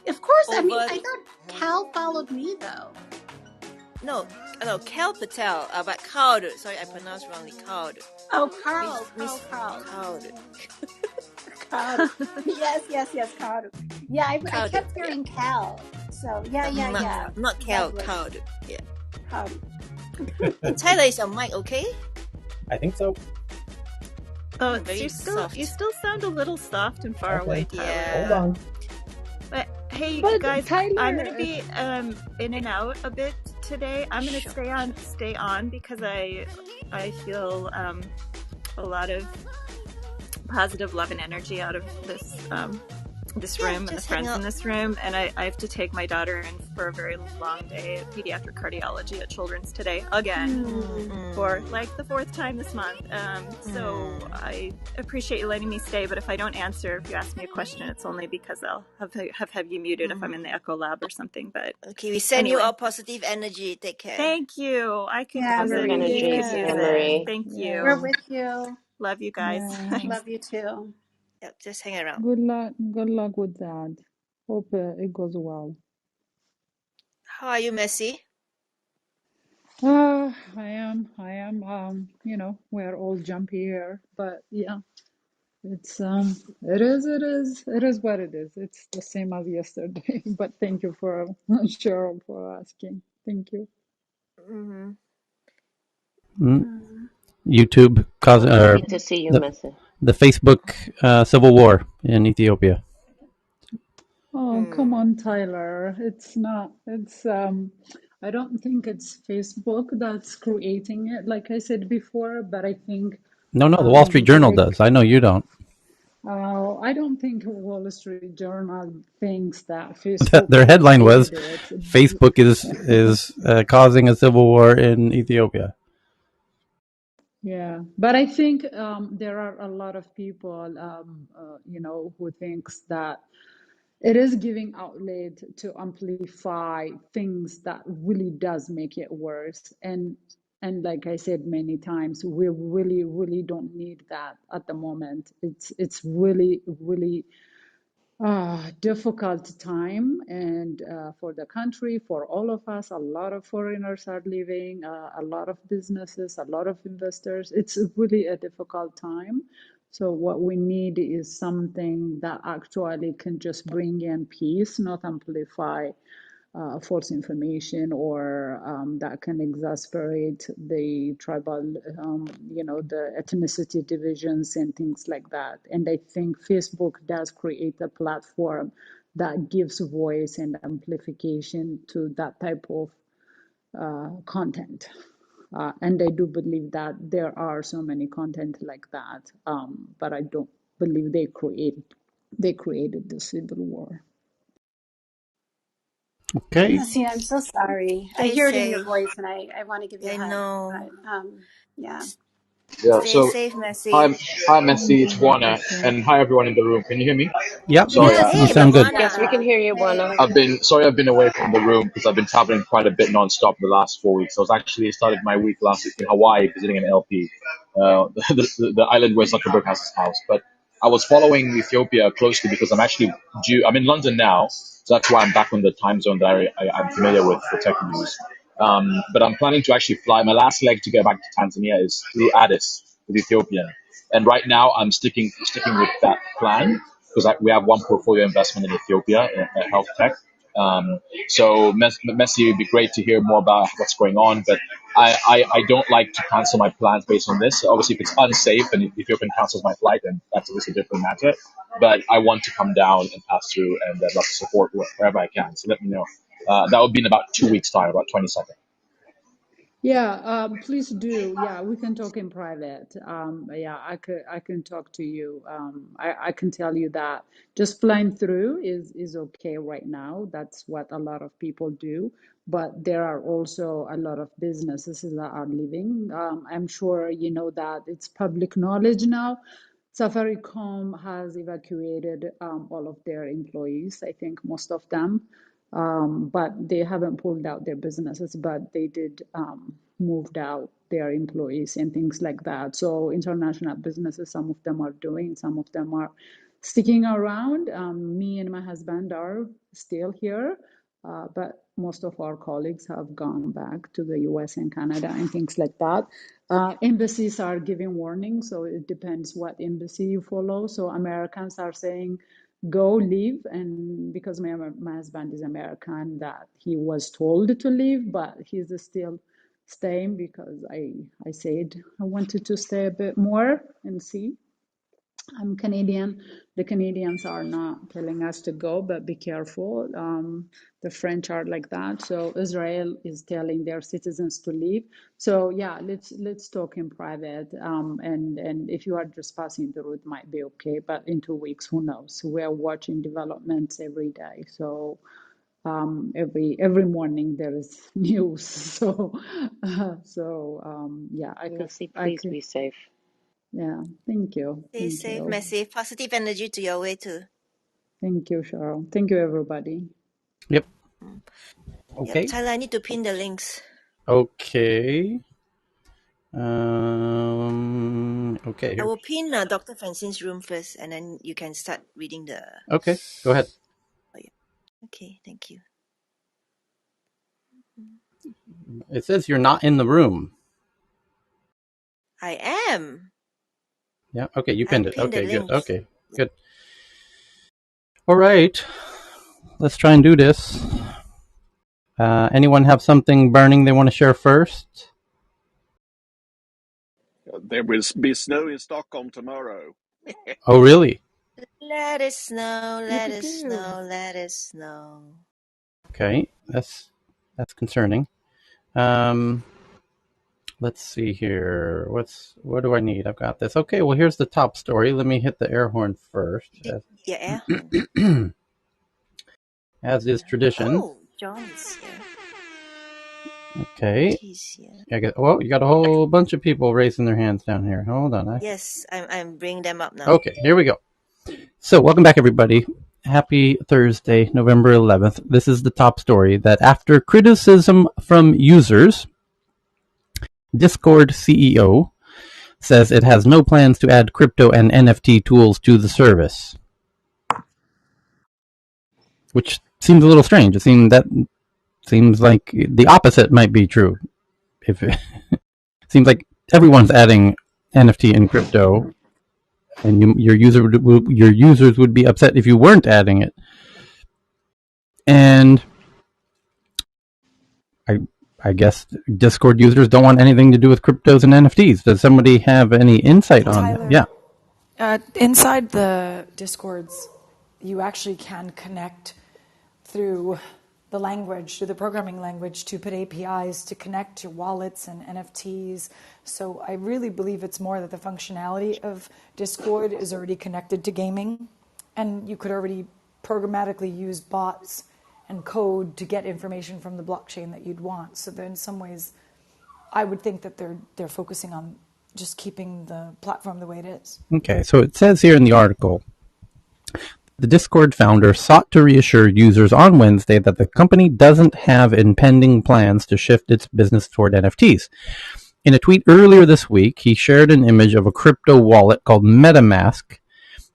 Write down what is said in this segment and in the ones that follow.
Of course. I mean, over. I thought Cal followed me though. No, Cal Patel, but Cowd. Sorry, I pronounced wrongly. Cowd. Oh, Carl. Miss Cowd. Carl. Yes, Carl. Yeah, I Cowd. kept Yeah. hearing Cal. So yeah. Not Cal. Congratulations, Cowd. Yeah. Carl. And Tyler, is your mic okay? I think so. Oh, Very you soft. still sound a little soft and far away, Tyler. Yeah. Hold on. But hey, But guys, Tyler, I'm gonna be in and out a bit today. I'm gonna Sure. stay on because I feel a lot of positive love and energy out of this room and the just hang friends in out. this room, and I have to take my daughter in for a very long day of pediatric cardiology at Children's today again for like the 4th time this month. So I appreciate you letting me stay, but if I don't answer, if you ask me a question, it's only because I'll have you muted if I'm in the echo lab or something. But Okay, we send you anyway, all positive energy. Take care. thank you. I could Yeah, use positive it. Marie. You energy, could use Anne Yeah. it. Marie. Thank Yeah. We're you. with you. Love you guys. Yeah. Love you too. Yep, just hang around. Good luck with that. Hope it goes well. How are you, Messi? I am. You know, we're all jumpy here, but yeah, it is what it is. It's the same as yesterday. But thank you for Cheryl for asking. Thank you. Mm-hmm. YouTube cause Okay. or Mm. Happy to see you, the Messi. the Facebook civil war in Ethiopia. Oh, come on, Tyler. It's not, I don't think it's Facebook that's creating it, like I said before, but I think No, the Wall Street Journal big, does. I know you don't. I don't think Wall Street Journal thinks that Facebook Their headline was created it. Facebook is causing a civil war in Ethiopia. Yeah, but I think there are a lot of people, you know, who thinks that it is giving outlet to amplify things that really does make it worse. And like I said many times, we really don't need that at the moment. It's really difficult time, and for the country, for all of us, a lot of foreigners are leaving, a lot of businesses, a lot of investors. It's really a difficult time. So what we need is something that actually can just bring in peace, not amplify false information, or that can exasperate the tribal, you know, the ethnicity divisions and things like that. And I think Facebook does create a platform that gives voice and amplification to that type of content. And I do believe that there are so many content like that, but I don't believe they created the civil war. Okay. Messi, I'm so sorry. I Stay hear it in your safe. voice, and I want to give you a I hug. know. But yeah. Yeah, Stay so safe, hi, Messi. hi, Messi. Thank It's you. Juana, Thank you. and hi everyone in the room. Can you hear me? Yep. Sorry, Yes. You Hey, sound good. Yes, we can Bavana. hear you, Buona. Hey. Sorry I've been away from the room because I've been traveling quite a bit nonstop the last 4 weeks. I was actually started my week last week in Hawaii visiting an LP, the island where Zuckerberg has his house. But I was following Ethiopia closely because I'm actually due. I'm in London now, so that's why I'm back on the time zone that I'm familiar with for tech news. But I'm planning to actually fly. My last leg to get back to Tanzania is through Addis with Ethiopian, and right now I'm sticking with that plan because we have one portfolio investment in Ethiopia in health tech. So Messi, it'd be great to hear more about what's going on, but I don't like to cancel my plans based on this. Obviously, if it's unsafe and if Ethiopian cancels my flight, then that's obviously a different matter. But I want to come down and pass through, and I'd love to support wherever I can. So let me know. That would be in about 2 weeks' time, about 22nd. Yeah, please do. Yeah, we can talk in private. Yeah, I can talk to you. I can tell you that just flying through is okay right now. That's what a lot of people do. But there are also a lot of businesses that are leaving. I'm sure you know that it's public knowledge now. Safaricom has evacuated all of their employees, I think most of them, but they haven't pulled out their businesses, but they did moved out their employees and things like that. So international businesses, some of them are doing, some of them are sticking around. Me and my husband are still here, but most of our colleagues have gone back to the US and Canada and things like that. Embassies are giving warnings, so it depends what embassy you follow. So Americans are saying, go leave. And because my husband is American, that he was told to leave, but he's still staying because I said I wanted to stay a bit more and see. I'm Canadian. The Canadians are not telling us to go, but be careful. The French are like that. So Israel is telling their citizens to leave. So yeah, let's talk in private. And if you are just passing the route, might be okay. But in 2 weeks, who knows? We are watching developments every day. So every morning there is news. Yeah, Messi, please be safe. yeah, thank you. Stay safe, Messi. Positive energy to your way too. Thank you, Cheryl. Thank you, everybody. Yep. Okay. Yep. Tyler, I need to pin the links. Okay. Okay. I will pin Dr. Francine's room first, and then you can start reading the... Okay, go ahead. Okay, thank you. It says you're not in the room. I am. Yeah, okay, you pinned it. Okay, good. Links. Okay, good. All right, let's try and do this. Anyone have something burning they want to share first? There will be snow in Stockholm tomorrow. Oh, really? Let it snow, let it snow, let it snow. Okay, that's concerning. Let's see here. What do I need? I've got this. Okay, well, here's the top story. Let me hit the air horn first. Yeah, air horn. As is tradition. Oh, John is here. Okay. He's here. You got a whole bunch of people raising their hands down here. Hold on. Yes, I'm bringing them up now. Okay, here we go. So, welcome back, everybody. Happy Thursday, November 11th. This is the top story that after criticism from users, Discord CEO says it has no plans to add crypto and NFT tools to the service. Which seems a little strange. It seems like the opposite might be true. Seems like everyone's adding NFT and crypto, and your users would be upset if you weren't adding it. And I guess Discord users don't want anything to do with cryptos and NFTs. Does somebody have any insight on that? Yeah. Inside the Discords, you actually can connect through the language, through the programming language, to put APIs to connect to wallets and NFTs. So I really believe it's more that the functionality of Discord is already connected to gaming, and you could already programmatically use bots and code to get information from the blockchain that you'd want. So in some ways, I would think that they're focusing on just keeping the platform the way it is. Okay, so it says here in the article, the Discord founder sought to reassure users on Wednesday that the company doesn't have impending plans to shift its business toward NFTs. In a tweet earlier this week, he shared an image of a crypto wallet called MetaMask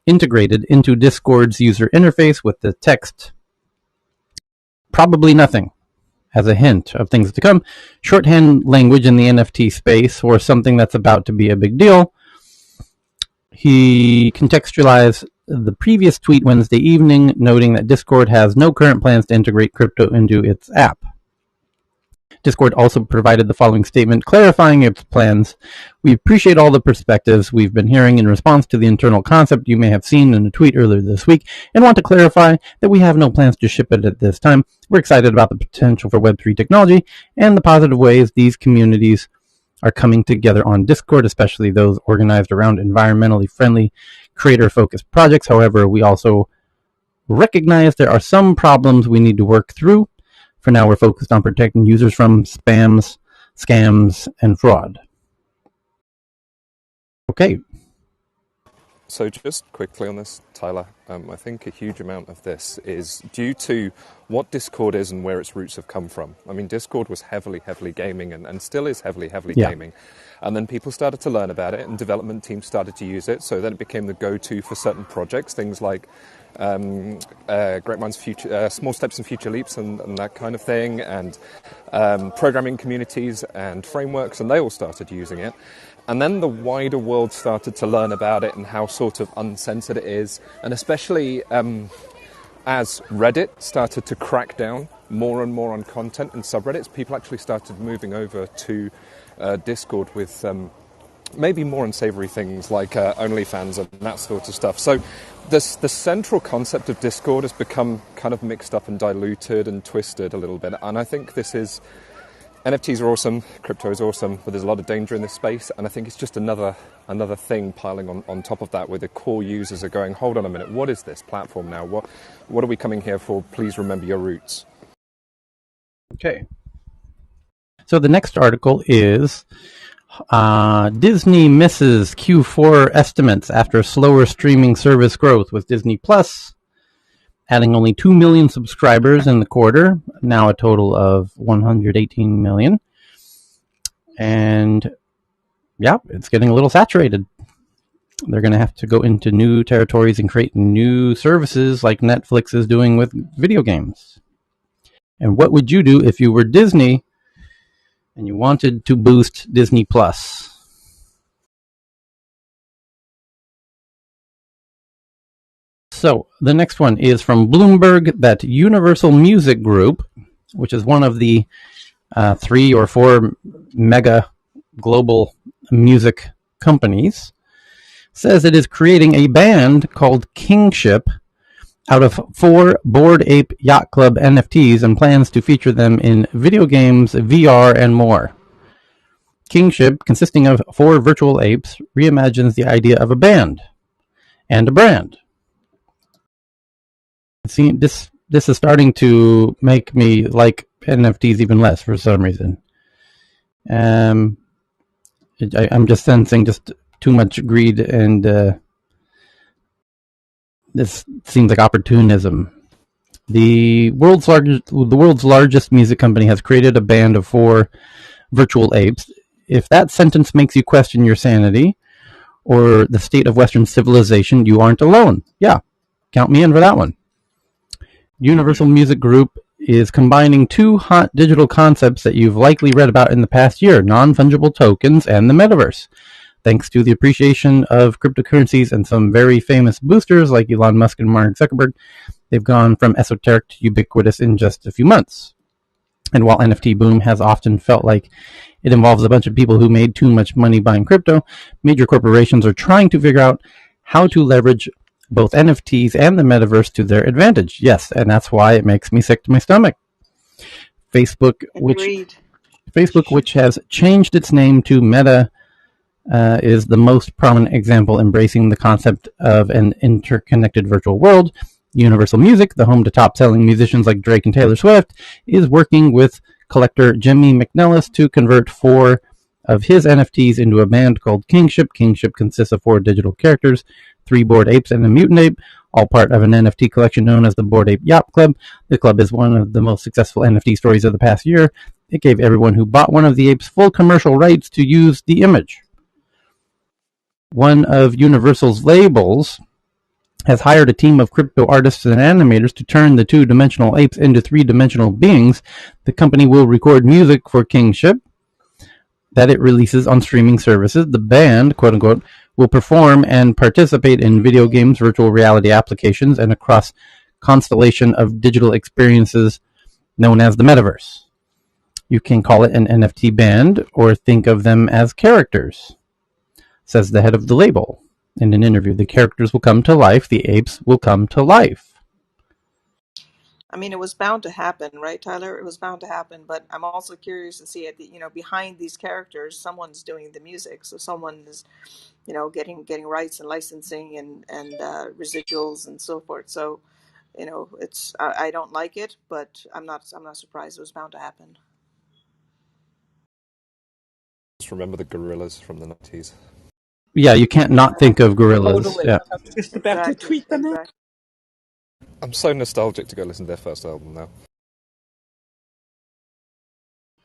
integrated into Discord's user interface with the text, "Probably nothing," as a hint of things to come. Shorthand language in the NFT space, or something that's about to be a big deal. He contextualized the previous tweet Wednesday evening, noting that Discord has no current plans to integrate crypto into its app. Discord also provided the following statement clarifying its plans. "We appreciate all the perspectives we've been hearing in response to the internal concept you may have seen in a tweet earlier this week, and want to clarify that we have no plans to ship it at this time. We're excited about the potential for Web3 technology and the positive ways these communities are coming together on Discord, especially those organized around environmentally friendly, creator-focused projects. However, we also recognize there are some problems we need to work through. For now, we're focused on protecting users from spams, scams, and fraud." Okay. So just quickly on this, Tyler, I think a huge amount of this is due to what Discord is and where its roots have come from. I mean, Discord was heavily gaming and still is heavily Yeah. gaming. And then people started to learn about it and development teams started to use it. So then it became the go-to for certain projects, things like Great Minds Future, Small Steps and Future Leaps and that kind of thing, and programming communities and frameworks, and they all started using it. And then the wider world started to learn about it and how sort of uncensored it is, and especially as Reddit started to crack down more and more on content and subreddits, people actually started moving over to Discord with maybe more unsavory things like OnlyFans and that sort of stuff. So the central concept of Discord has become kind of mixed up and diluted and twisted a little bit. And I think this is... NFTs are awesome, crypto is awesome, but there's a lot of danger in this space, and I think it's just another thing piling on top of that, where the core users are going, hold on a minute, what is this platform now? What are we coming here for? Please remember your roots. Okay. So the next article is Disney misses Q4 estimates after slower streaming service growth, with Disney Plus adding only 2 million subscribers in the quarter, now a total of 118 million. And yeah, it's getting a little saturated. They're going to have to go into new territories and create new services like Netflix is doing with video games. And what would you do if you were Disney and you wanted to boost Disney Plus? So the next one is from Bloomberg that Universal Music Group, which is one of the 3 or 4 mega global music companies, says it is creating a band called Kingship out of 4 Bored Ape Yacht Club NFTs and plans to feature them in video games, VR, and more. Kingship, consisting of 4 virtual apes, reimagines the idea of a band and a brand. See, this is starting to make me like NFTs even less for some reason. I'm just sensing just too much greed, and this seems like opportunism. The world's largest music company has created a band of 4 virtual apes. If that sentence makes you question your sanity or the state of Western civilization, you aren't alone. Yeah, count me in for that one. Universal Music Group is combining 2 hot digital concepts that you've likely read about in the past year, non-fungible tokens and the metaverse. Thanks to the appreciation of cryptocurrencies and some very famous boosters like Elon Musk and Mark Zuckerberg, they've gone from esoteric to ubiquitous in just a few months. And while NFT boom has often felt like it involves a bunch of people who made too much money buying crypto, major corporations are trying to figure out how to leverage both NFTs and the metaverse to their advantage. Yes, and that's why it makes me sick to my stomach. Facebook, which has changed its name to Meta, is the most prominent example embracing the concept of an interconnected virtual world. Universal Music, the home to top-selling musicians like Drake and Taylor Swift, is working with collector Jimmy McNellis to convert 4 of his NFTs into a band called Kingship. Kingship consists of 4 digital characters, 3 Bored Apes and a mutant ape, all part of an NFT collection known as the Bored Ape Yacht Club. The club is one of the most successful NFT stories of the past year. It gave everyone who bought one of the apes full commercial rights to use the image. One of Universal's labels has hired a team of crypto artists and animators to turn the 2-dimensional apes into 3-dimensional beings. The company will record music for Kingship that it releases on streaming services. The band, quote-unquote, will perform and participate in video games, virtual reality applications, and across constellation of digital experiences known as the metaverse. You can call it an NFT band or think of them as characters, says the head of the label in an interview. The characters will come to life. The apes will come to life. I mean, it was bound to happen, right, Tyler? It was bound to happen, but I'm also curious to see it. Behind these characters, someone's doing the music, so someone is, getting rights and licensing and residuals and so forth. So, it's I don't like it, but I'm not surprised. It was bound to happen. Just remember the gorillas from the 90s. Yeah, you can't not think of gorillas. Totally. Yeah. I was just about to Exactly. tweet them out. Exactly. I'm so nostalgic to go listen to their first album now.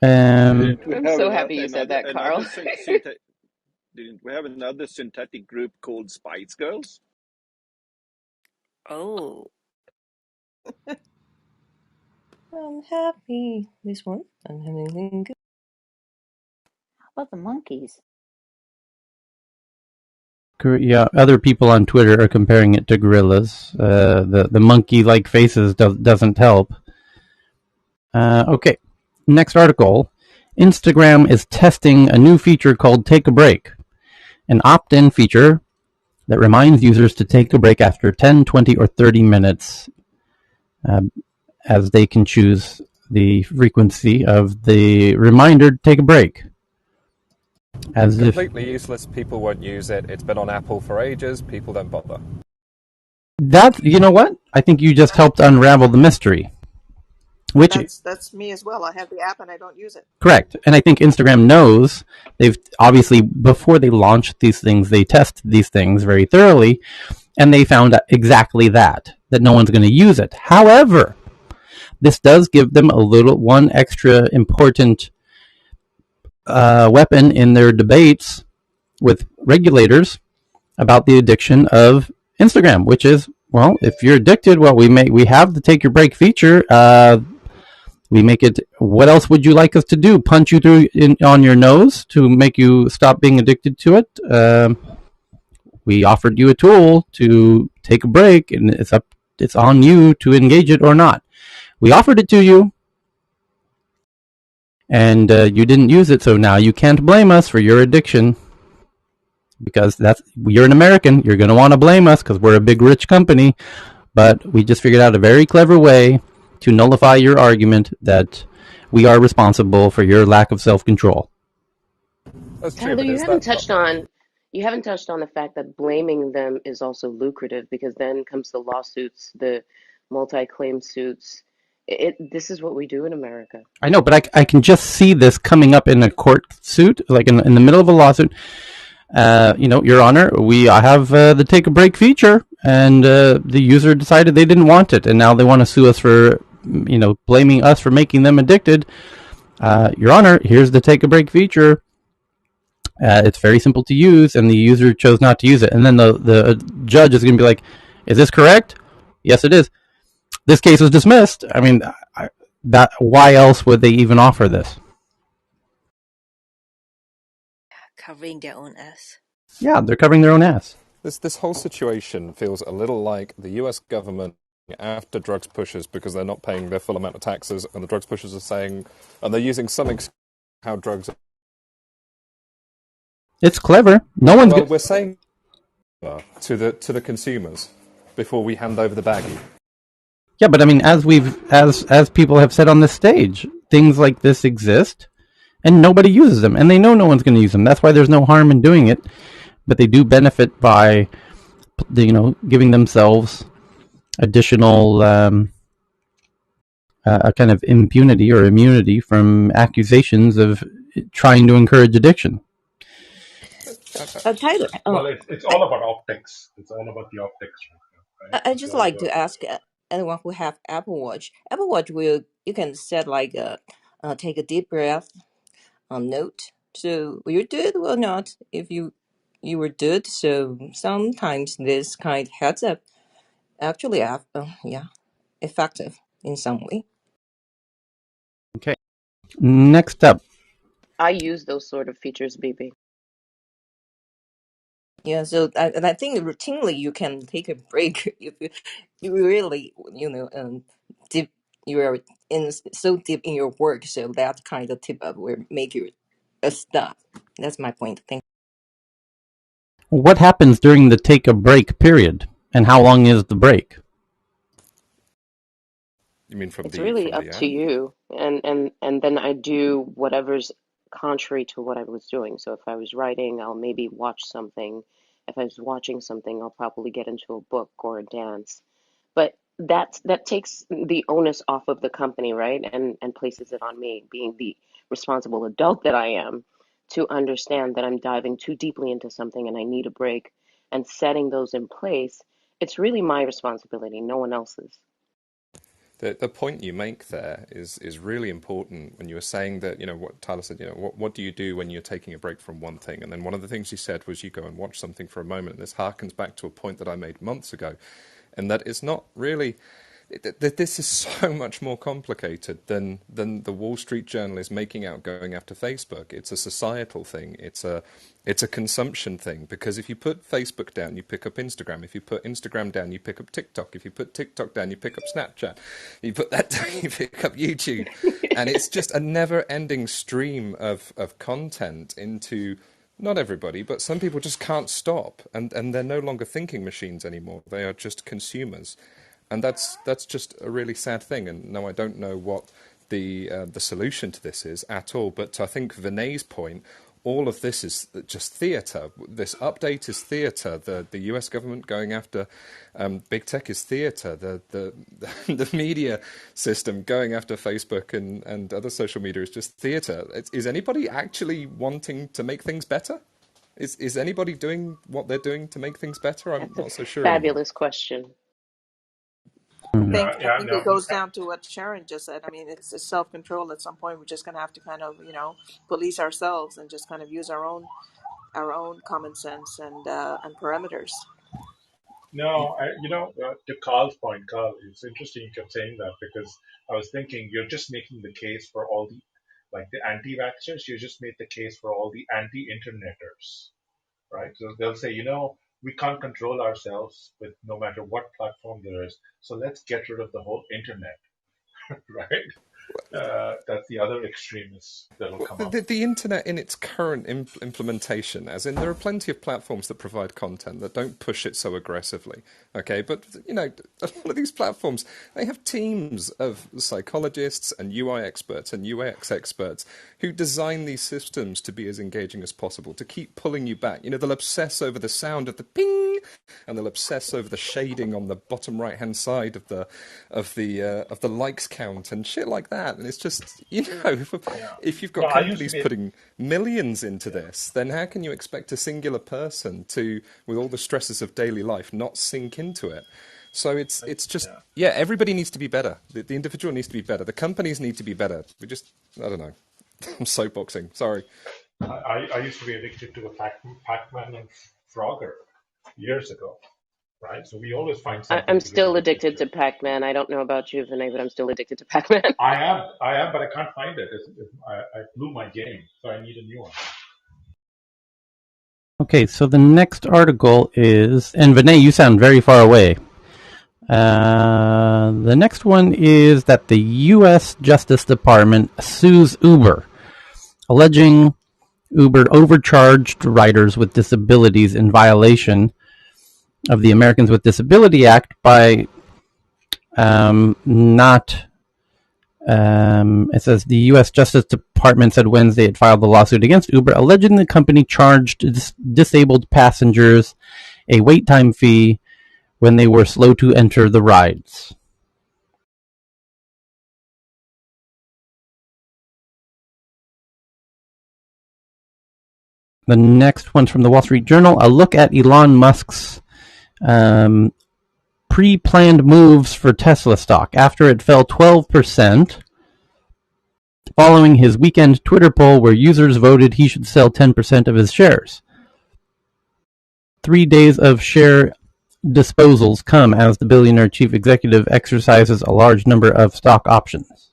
Didn't we I'm have so happy you said that, Carl. didn't we have another synthetic group called Spice Girls? Oh. I'm happy. This one. I'm having good. How about the monkeys? Yeah, other people on Twitter are comparing it to gorillas. The monkey-like faces doesn't help. Okay, next article. Instagram is testing a new feature called Take a Break, an opt-in feature that reminds users to take a break after 10, 20, or 30 minutes, as they can choose the frequency of the reminder to take a break. It's completely useless. People won't use it. It's been on Apple for ages. People don't bother. You know what? I think you just helped unravel the mystery. That's me as well. I have the app and I don't use it. Correct. And I think Instagram knows. They've obviously, before they launched these things, they tested these things very thoroughly, and they found exactly that no one's going to use it. However, this does give them one extra important weapon in their debates with regulators about the addiction of Instagram, which is, well, if you're addicted, well, we have the take your break feature. We make it. What else would you like us to do? Punch you on your nose to make you stop being addicted to it? We offered you a tool to take a break, and it's on you to engage it or not. We offered it to you, and you didn't use it, so now you can't blame us for your addiction. Because you're an American, you're going to want to blame us because we're a big rich company, but we just figured out a very clever way to nullify your argument that we are responsible for your lack of self-control. That's true, Tyler, but you is haven't that touched on the fact that blaming them is also lucrative because then comes the lawsuits, the multi-claim suits. This is what we do in America. I know, but I can just see this coming up in a court suit, like in the middle of a lawsuit. Your Honor, we have the take a break feature, and the user decided they didn't want it, and now they want to sue us for, blaming us for making them addicted. Your Honor, here's the take a break feature. It's very simple to use, and the user chose not to use it. And then the judge is going to be like, "Is this correct?" Yes, it is. This case was dismissed. I mean, why else would they even offer this? Covering their own ass. Yeah, they're covering their own ass. This whole situation feels a little like the U.S. government after drugs pushers because they're not paying their full amount of taxes, and the drugs pushers are saying, and they're using some how drugs. It's clever. We're saying to the consumers before we hand over the baggie. Yeah, but I mean, as people have said on this stage, things like this exist, and nobody uses them, and they know no one's going to use them. That's why there's no harm in doing it, but they do benefit by, giving themselves additional a kind of impunity or immunity from accusations of trying to encourage addiction. Tyler, Well, it's all about optics. It's all about the optics. Right? I just like to ask anyone who have Apple Watch. Apple Watch you can set like take a deep breath note. So will you do it or not? If you were good, so sometimes this kind of heads up actually effective in some way. Okay. Next up. I use those sort of features, BB. Yeah, so I think routinely you can take a break if you really deep you are in so deep in your work. So that kind of tip up will make you stop. That's my point. Thank you. What happens during the take a break period, and how long is the break? You mean it's really up to you, and then I do whatever's contrary to what I was doing. So if I was writing, I'll maybe watch something. If I was watching something, I'll probably get into a book or a dance. But that takes the onus off of the company, right? And places it on me, being the responsible adult that I am, to understand that I'm diving too deeply into something and I need a break, and setting those in place, it's really my responsibility, no one else's. The point you make there is really important when you were saying that, what Tyler said, what do you do when you're taking a break from one thing? And then one of the things you said was you go and watch something for a moment. And this harkens back to a point that I made months ago, and that it's not really... This is so much more complicated than the Wall Street Journal is making out going after Facebook. It's a societal thing. It's a consumption thing. Because if you put Facebook down, you pick up Instagram. If you put Instagram down, you pick up TikTok. If you put TikTok down, you pick up Snapchat. You put that down, you pick up YouTube. And it's just a never-ending stream of content into... Not everybody, but some people just can't stop. And they're no longer thinking machines anymore. They are just consumers. And that's just a really sad thing. And no, I don't know what the solution to this is at all. But I think Vinay's point, all of this is just theatre. This update is theatre. The US government going after big tech is theatre. The media system going after Facebook and other social media is just theatre. Is anybody actually wanting to make things better? Is anybody doing what they're doing to make things better? I'm not so sure. Fabulous question. I think it goes down to what Sharon just said. I mean, it's self-control. At some point, we're just going to have to kind of, police ourselves and just kind of use our own common sense and parameters. No, to Carl's point, Carl, it's interesting you kept saying that, because I was thinking you're just making the case for all the anti-vaxxers. You just made the case for all the anti-interneters, right? So they'll say, we can't control ourselves with no matter what platform there is. So let's get rid of the whole internet, right? That's the other extremists that will come up. The internet in its current implementation, as in there are plenty of platforms that provide content that don't push it so aggressively, okay? But, a lot of these platforms, they have teams of psychologists and UI experts and UX experts who design these systems to be as engaging as possible, to keep pulling you back. They'll obsess over the sound of the ping, and they'll obsess over the shading on the bottom right-hand side of the likes count and shit like that. And it's just, if you've got companies putting millions into this, then how can you expect a singular person to, with all the stresses of daily life, not sink into it? So it's just, everybody needs to be better. The individual needs to be better. The companies need to be better. I don't know. I'm soapboxing. Sorry. I used to be addicted to a Pac-Man and Frogger years ago, right? So we always find something. I'm still addicted to Pac-Man. I don't know about you, Vinay, but I'm still addicted to Pac-Man. I am, but I can't find it. I blew my game, so I need a new one. Okay, so the next article is, and Vinay, you sound very far away. The next one is that the U.S. Justice Department sues Uber, alleging Uber overcharged riders with disabilities in violation of the Americans with Disability Act by it says the U.S. Justice Department said Wednesday it filed the lawsuit against Uber, alleging the company charged disabled passengers a wait time fee when they were slow to enter the rides. The next one's from the Wall Street Journal. A look at Elon Musk's pre-planned moves for Tesla stock after it fell 12% following his weekend Twitter poll where users voted he should sell 10% of his shares. 3 days of share disposals come as the billionaire chief executive exercises a large number of stock options.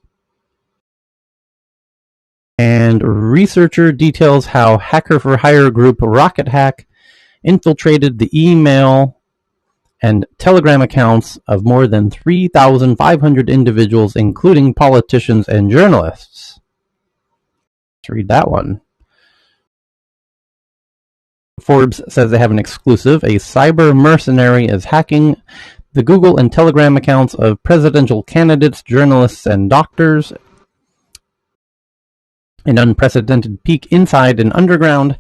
And researcher details how hacker-for-hire group Rocket Hack infiltrated the email and Telegram accounts of more than 3,500 individuals, including politicians and journalists. Let's read that one. Forbes says they have an exclusive. A cyber mercenary is hacking the Google and Telegram accounts of presidential candidates, journalists, and doctors. An unprecedented peek inside an underground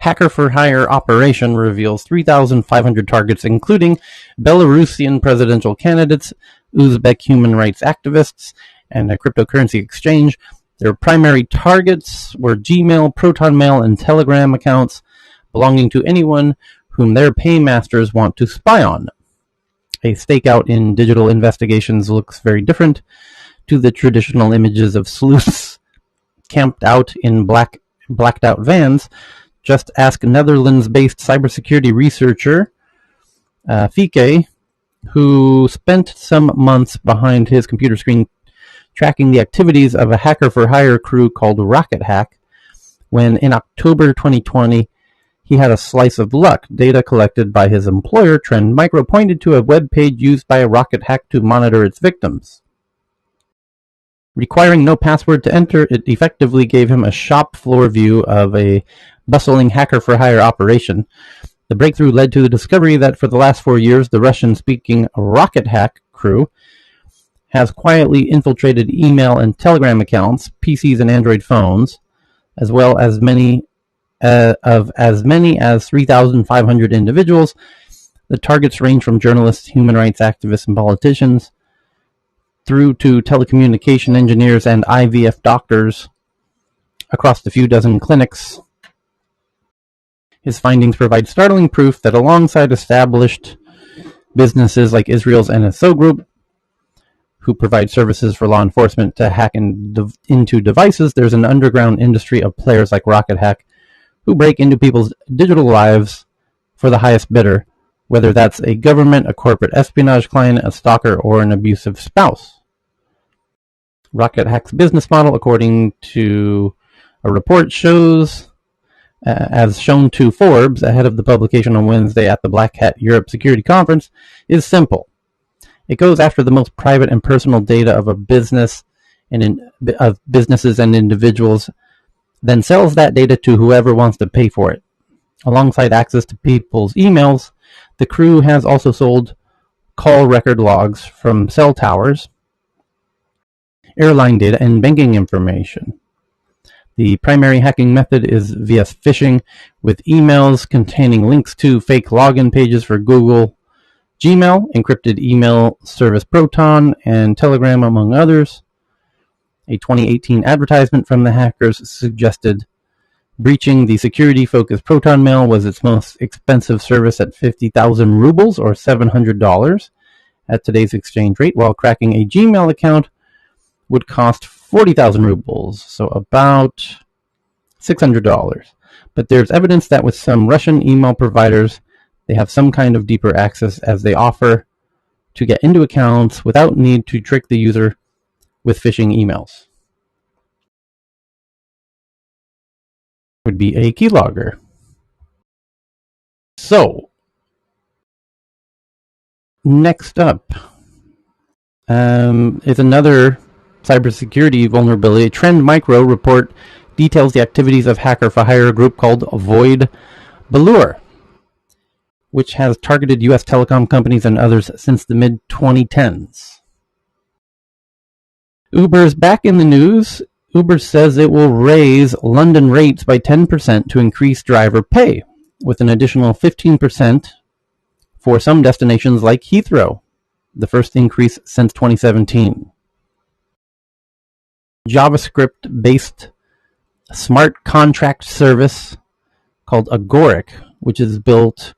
hacker-for-hire operation reveals 3,500 targets, including Belarusian presidential candidates, Uzbek human rights activists, and a cryptocurrency exchange. Their primary targets were Gmail, ProtonMail, and Telegram accounts belonging to anyone whom their paymasters want to spy on. A stakeout in digital investigations looks very different to the traditional images of sleuths camped out in blacked out vans. Just ask Netherlands-based cybersecurity researcher Fike, who spent some months behind his computer screen tracking the activities of a hacker-for-hire crew called Rocket Hack, when in October 2020 he had a slice of luck. Data collected by his employer, Trend Micro, pointed to a web page used by a Rocket Hack to monitor its victims. Requiring no password to enter, it effectively gave him a shop floor view of a bustling hacker-for-hire operation. The breakthrough led to the discovery that for the last 4 years, the Russian-speaking Rocket Hack crew has quietly infiltrated email and Telegram accounts, PCs and Android phones, as well as many as 3,500 individuals. The targets range from journalists, human rights activists, and politicians, through to telecommunication engineers and IVF doctors across the few dozen clinics. His findings provide startling proof that alongside established businesses like Israel's NSO Group, who provide services for law enforcement to hack into devices, there's an underground industry of players like Rocket Hack who break into people's digital lives for the highest bidder, whether that's a government, a corporate espionage client, a stalker, or an abusive spouse. Rocket Hack's business model, according to a report, shows, as shown to Forbes ahead of the publication on Wednesday at the Black Hat Europe Security Conference, is simple. It goes after the most private and personal data of a business of businesses and individuals, then sells that data to whoever wants to pay for it. Alongside access to people's emails, the crew has also sold call record logs from cell towers, airline data, and banking information. The primary hacking method is via phishing, with emails containing links to fake login pages for Google, Gmail, encrypted email service Proton, and Telegram, among others. A 2018 advertisement from the hackers suggested breaching the security-focused ProtonMail was its most expensive service at 50,000 rubles, or $700 at today's exchange rate, while cracking a Gmail account would cost 40,000 rubles, so about $600. But there's evidence that with some Russian email providers, they have some kind of deeper access, as they offer to get into accounts without need to trick the user with phishing emails. Would be a keylogger. So, next up is another cybersecurity vulnerability. Trend Micro report details the activities of hacker-for-hire group called Void Ballure, which has targeted U.S. telecom companies and others since the mid-2010s. Uber is back in the news. Uber says it will raise London rates by 10% to increase driver pay, with an additional 15% for some destinations like Heathrow, the first increase since 2017. JavaScript-based smart contract service called Agoric, which is built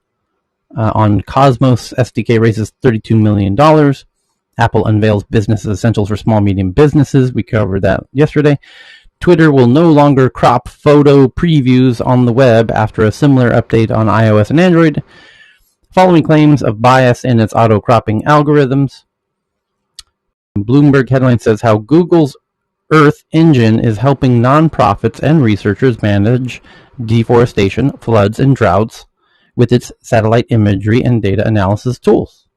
on Cosmos SDK, raises $32 million. Apple unveils business essentials for small, medium businesses. We covered that yesterday. Twitter will no longer crop photo previews on the web after a similar update on iOS and Android, following claims of bias in its auto-cropping algorithms. Bloomberg headline says how Google's Earth engine is helping nonprofits and researchers manage deforestation, floods, and droughts with its satellite imagery and data analysis tools.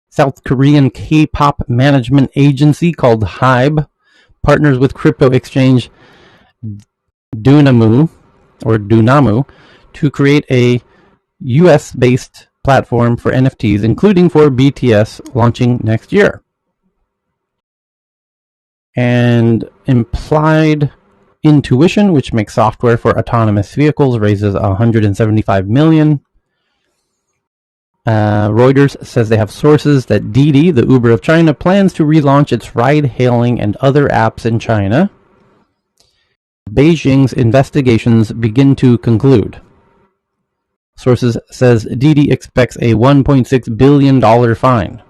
South Korean K-pop management agency called HYBE partners with crypto exchange Dunamu to create a US-based platform for NFTs, including for BTS launching next year. And Implied Intuition, which makes software for autonomous vehicles, raises $175 million. Reuters says they have sources that Didi, the Uber of China, plans to relaunch its ride-hailing and other apps in China. Beijing's investigations begin to conclude. Sources says Didi expects a $1.6 billion fine.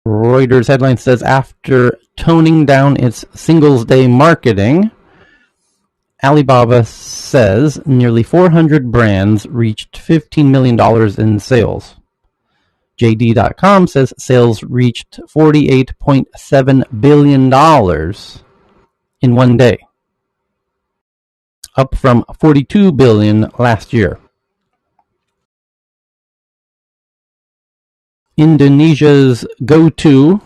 Reuters headline says after toning down its Singles Day marketing, Alibaba says nearly 400 brands reached $15 million in sales. JD.com says sales reached $48.7 billion in one day, up from $42 billion last year. Indonesia's GoTo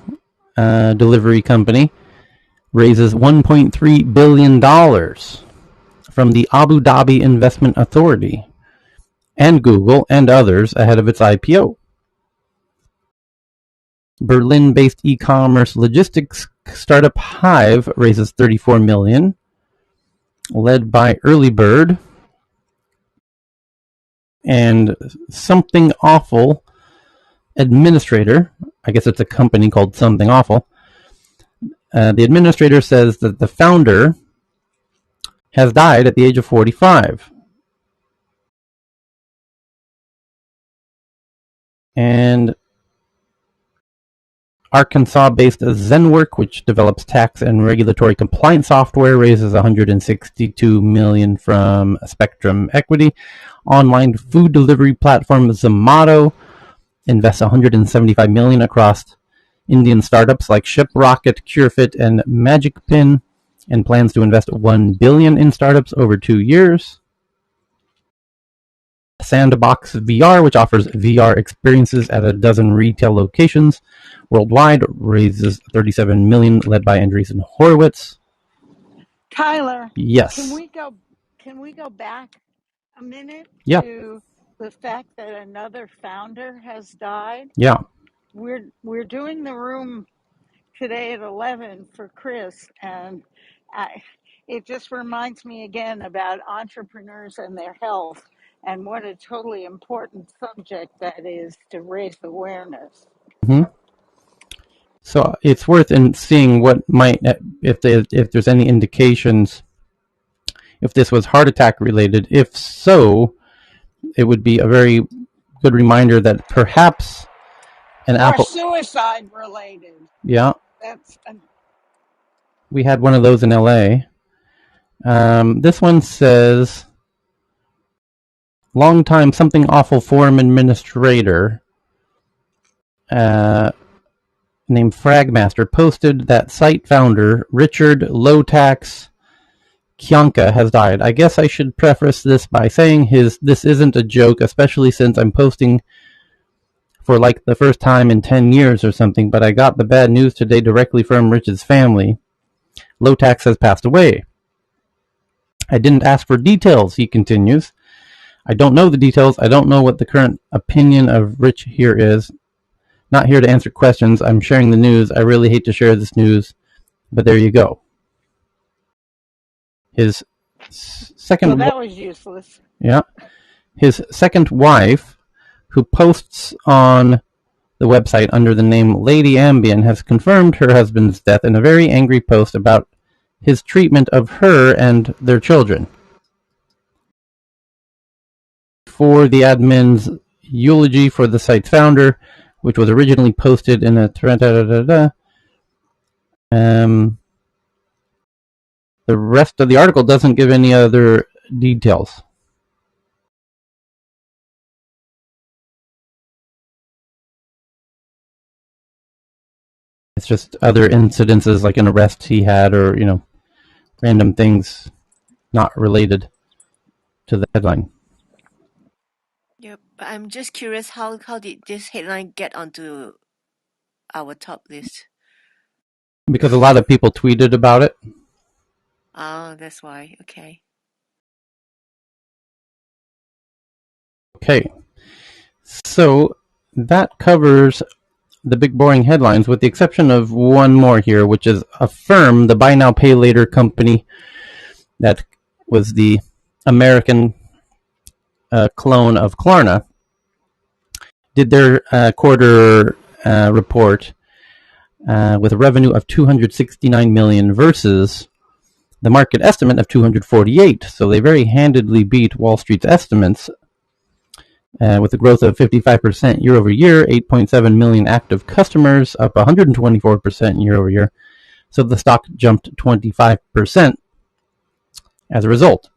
delivery company raises $1.3 billion from the Abu Dhabi Investment Authority and Google and others ahead of its IPO. Berlin-based e-commerce logistics startup Hive raises $34 million, led by Earlybird, and Something Awful administrator, I guess it's a company called Something Awful. The administrator says that the founder has died at the age of 45. And Arkansas-based Zenwork, which develops tax and regulatory compliance software, raises $162 million from Spectrum Equity. Online food delivery platform Zomato invests $175 million across Indian startups like ShipRocket, CureFit, and MagicPin, and plans to invest $1 billion in startups over 2 years. Sandbox VR, which offers VR experiences at a dozen retail locations worldwide, raises $37 million, led by Andreessen Horowitz. Tyler, Yes. Can we go back a minute Yeah. to the fact that another founder has died? Yeah. We're doing the room today at 11 for Chris, and it just reminds me again about entrepreneurs and their health and what a totally important subject that is to raise awareness. Mm-hmm. So it's worth seeing what might, if there's any indications, if this was heart attack related. If so, it would be a very good reminder that perhaps an or apple. Suicide related. Yeah. That's We had one of those in LA. This one says, longtime Something Awful forum administrator named Fragmaster posted that site founder Richard Lowtax Kyanka has died. I guess I should preface this by saying this isn't a joke, especially since I'm posting for like the first time in 10 years or something, but I got the bad news today directly from Rich's family. Lowtax has passed away. I didn't ask for details, he continues. I don't know the details. I don't know what the current opinion of Rich here is. Not here to answer questions. I'm sharing the news. I really hate to share this news, but there you go. His second... So that was useless. Yeah. His second wife, who posts on the website under the name Lady Ambien, has confirmed her husband's death in a very angry post about his treatment of her and their children. For the admin's eulogy for the site's founder, which was originally posted in a the rest of the article doesn't give any other details. It's just other incidences like an arrest he had, or random things not related to the headline. Yep, but I'm just curious, how did this headline get onto our top list? Because a lot of people tweeted about it. Oh, that's why. Okay. Okay. So that covers the big boring headlines, with the exception of one more here, which is Affirm, the buy now pay later company that was the American a clone of Klarna, did their quarter report with a revenue of $269 million versus the market estimate of 248. So they very handedly beat Wall Street's estimates with a growth of 55% year over year, 8.7 million active customers, up 124% year over year. So the stock jumped 25% as a result.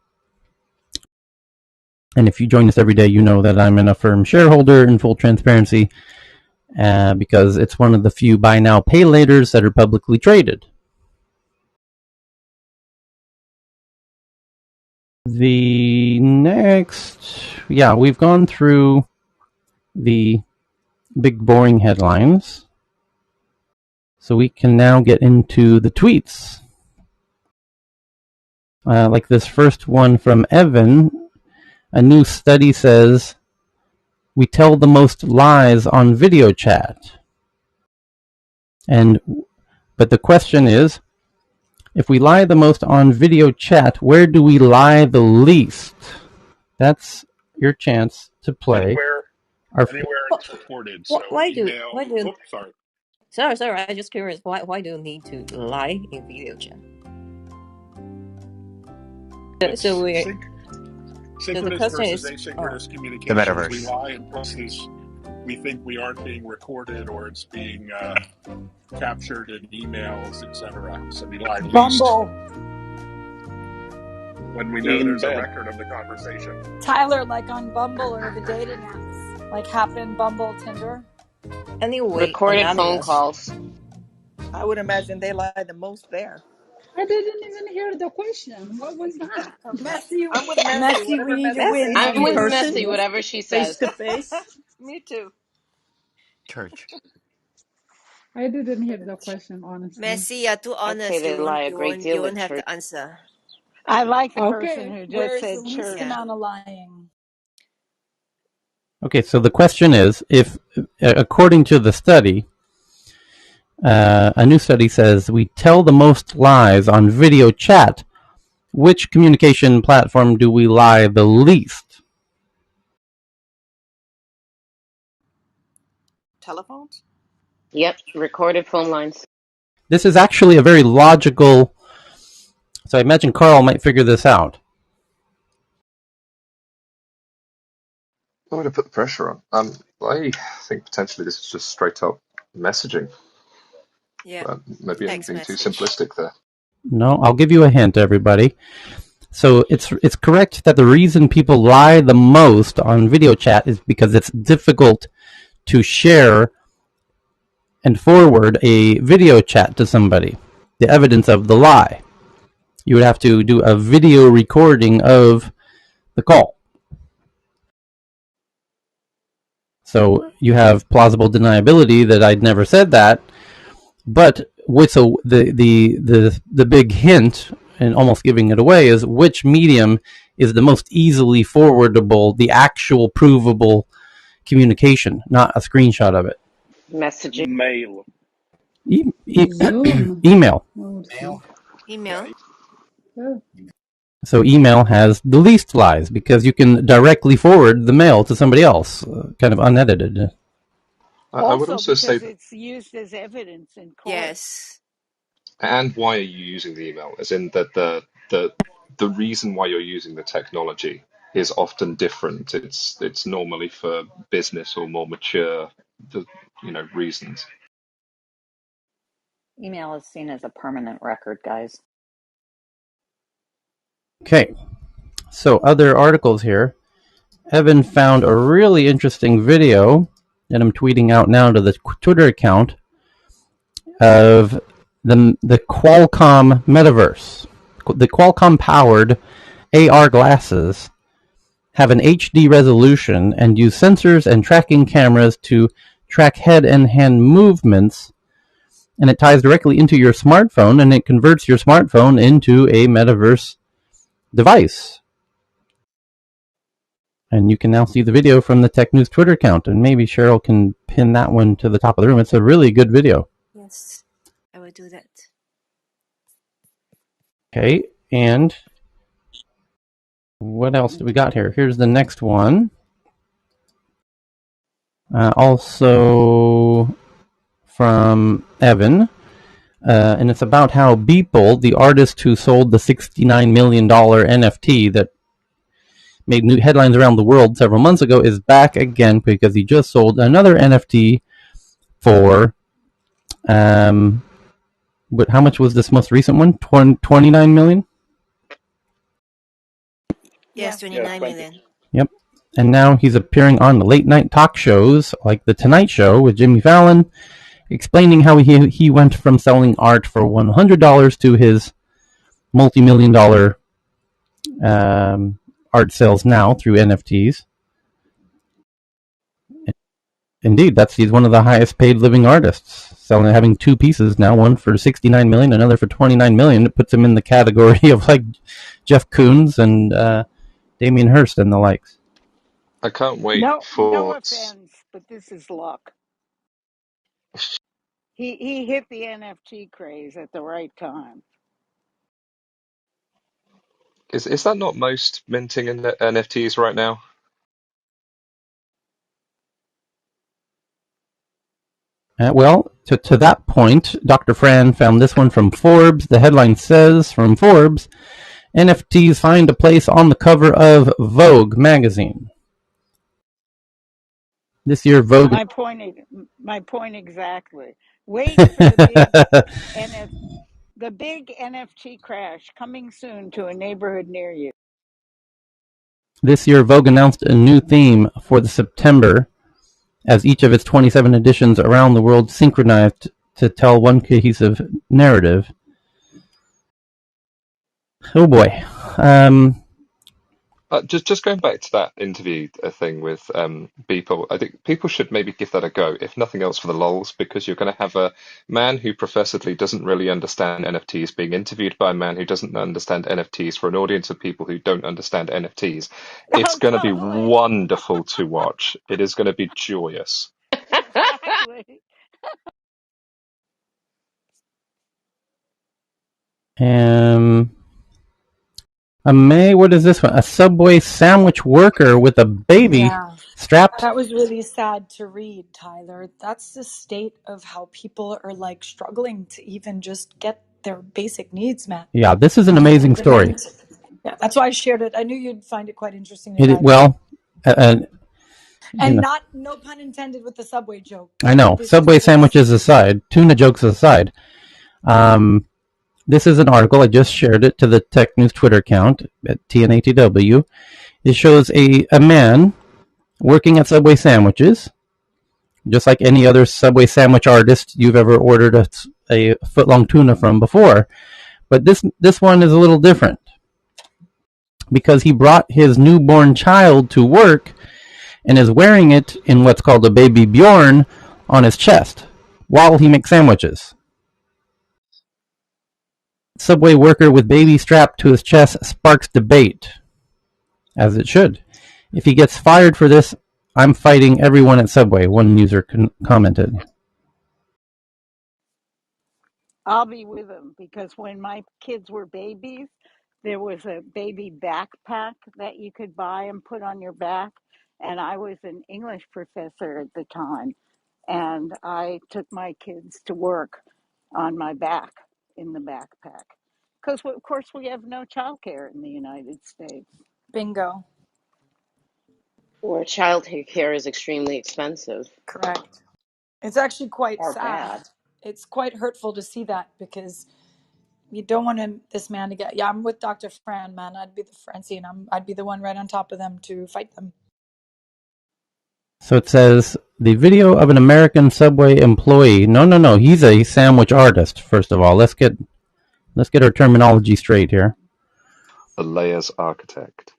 And if you join us every day, you know that I'm an Affirm shareholder in full transparency because it's one of the few buy now, pay laters that are publicly traded. The next, we've gone through the big boring headlines. So we can now get into the tweets. Like this first one from Evan, a new study says we tell the most lies on video chat. But the question is, if we lie the most on video chat, where do we lie the least? That's your chance to play. Anywhere it's recorded. So Why do? Sorry. Sorry. I'm just curious. Why do you need to lie in video chat? Synchronous versus asynchronous communications. We lie, and plus we think we aren't being recorded or it's being captured in emails, etc. So we lie least. Bumble. When we know there's a record of the conversation. Tyler, like on Bumble or the dating apps, like Happen, Bumble, Tinder. Anyway, recorded phone calls. I would imagine they lie the most there. I didn't even hear the question. What was that? Messy, I'm with Messy. Messy, we need to win. I'm with person, Messy, whatever she says. Face to face. Me too. Church. I didn't hear the question, honestly. Messy, you're too honest. I'd say they lie a great deal. You won't have to answer. I like the person who just Where's said the least church. amount of lying? Okay, so the question is, if according to the study, a new study says we tell the most lies on video chat, which communication platform do we lie the least? Telephones? Yep, recorded phone lines. This is actually a very logical, so I imagine Carl might figure this out. I'm going to put the pressure on. I think potentially this is just straight up messaging. Yeah. Maybe I'm being too simplistic there. No, I'll give you a hint, everybody. So it's correct that the reason people lie the most on video chat is because it's difficult to share and forward a video chat to somebody, the evidence of the lie. You would have to do a video recording of the call. So you have plausible deniability that I'd never said that, but the big hint, and almost giving it away, is which medium is the most easily forwardable, the actual provable communication, not a screenshot of it. Messaging. Mail. Email. Email. Yeah. So email has the least lies because you can directly forward the mail to somebody else, kind of unedited. Also, I would also say it's used as evidence in court. Yes. And why are you using the email? As in that the reason why you're using the technology is often different. It's normally for business or more mature, reasons. Email is seen as a permanent record, guys. Okay, so other articles here. Evan found a really interesting video that I'm tweeting out now to the Twitter account of the Qualcomm metaverse. The Qualcomm-powered AR glasses have an HD resolution and use sensors and tracking cameras to track head and hand movements, and it ties directly into your smartphone, and it converts your smartphone into a metaverse device. And you can now see the video from the Tech News Twitter account, and maybe Cheryl can pin that one to the top of the room. It's a really good video. Yes, I will do that. Okay, and what else do we got here? Here's the next one. Also from Evan. And it's about how Beeple, the artist who sold the $69 million NFT that made new headlines around the world several months ago, is back again because he just sold another NFT for, but how much was this most recent one? 29 million? Yes, 29 million. Yep. And now he's appearing on late night talk shows like The Tonight Show with Jimmy Fallon, explaining how he went from selling art for $100 to his multi-million-dollar art sales now through NFTs. Indeed, he's one of the highest paid living artists, having two pieces now, one for $69 million, another for $29 million. It puts him in the category of like Jeff Koons and Damien Hirst and the likes. I can't wait No for... offense, but this is luck. He hit the NFT craze at the right time. Is that not most minting in NFTs right now? Well, to that point, Dr. Fran found this one from Forbes. The headline says, from Forbes, NFTs find a place on the cover of Vogue magazine. This year, Vogue... My point exactly. Wait for the big NFT crash coming soon to a neighborhood near you. This year, Vogue announced a new theme for the September, as each of its 27 editions around the world synchronized to tell one cohesive narrative. Oh boy. Just going back to that interview thing with Beeple, I think people should maybe give that a go, if nothing else for the lols, because you're going to have a man who professedly doesn't really understand NFTs being interviewed by a man who doesn't understand NFTs for an audience of people who don't understand NFTs. It's going to be wonderful to watch. It is going to be joyous. Exactly. May, what is this one? A Subway sandwich worker with a baby strapped. That was really sad to read, Tyler. That's the state of how people are like struggling to even just get their basic needs met. Yeah, this is an amazing story. Yeah, that's why I shared it. I knew you'd find it quite interesting. No pun intended with the Subway joke. I know. Subway sandwiches aside, tuna jokes aside. This is an article. I just shared it to the Tech News Twitter account at TNATW. It shows a man working at Subway sandwiches, just like any other Subway sandwich artist you've ever ordered a foot-long tuna from before. But this one is a little different because he brought his newborn child to work and is wearing it in what's called a baby Bjorn on his chest while he makes sandwiches. Subway worker with baby strapped to his chest sparks debate, as it should. If he gets fired for this, I'm fighting everyone at Subway, one user commented. I'll be with him because when my kids were babies, there was a baby backpack that you could buy and put on your back. And I was an English professor at the time. And I took my kids to work on my back in the backpack. Because, of course, we have no childcare in the United States. Bingo. Or child care is extremely expensive. Correct. It's actually quite Or sad. bad. It's quite hurtful to see that because you don't want this man to get... Yeah, I'm with Dr. Fran, man. I'd be the Francine. I'd be the one right on top of them to fight them. So it says, the video of an American Subway employee. No. He's a sandwich artist, first of all. Let's get our terminology straight here. The layers architect.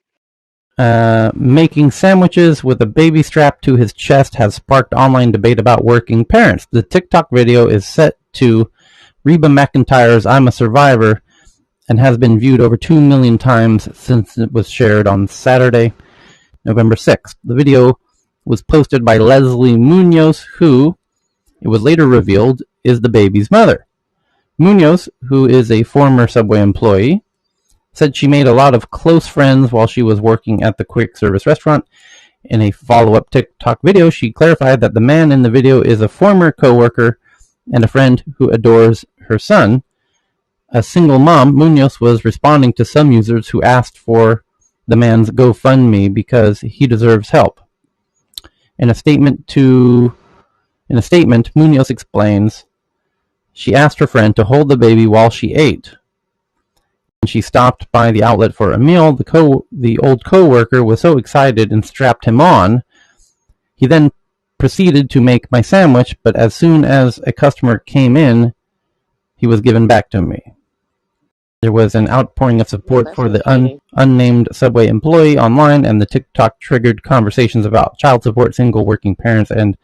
Making sandwiches with a baby strapped to his chest has sparked online debate about working parents. The TikTok video is set to Reba McEntire's I'm a Survivor and has been viewed over 2 million times since it was shared on Saturday, November 6th. The video was posted by Leslie Munoz, who, it was later revealed, is the baby's mother. Munoz, who is a former Subway employee, said she made a lot of close friends while she was working at the quick service restaurant. In a follow-up TikTok video, she clarified that the man in the video is a former coworker and a friend who adores her son. A single mom, Munoz was responding to some users who asked for the man's GoFundMe because he deserves help. In a statement, Munoz explains she asked her friend to hold the baby while she ate. When she stopped by the outlet for a meal, the old co-worker was so excited and strapped him on. He then proceeded to make my sandwich, but as soon as a customer came in, he was given back to me. There was an outpouring of support for the unnamed Subway employee online, and the TikTok triggered conversations about child support, single working parents, and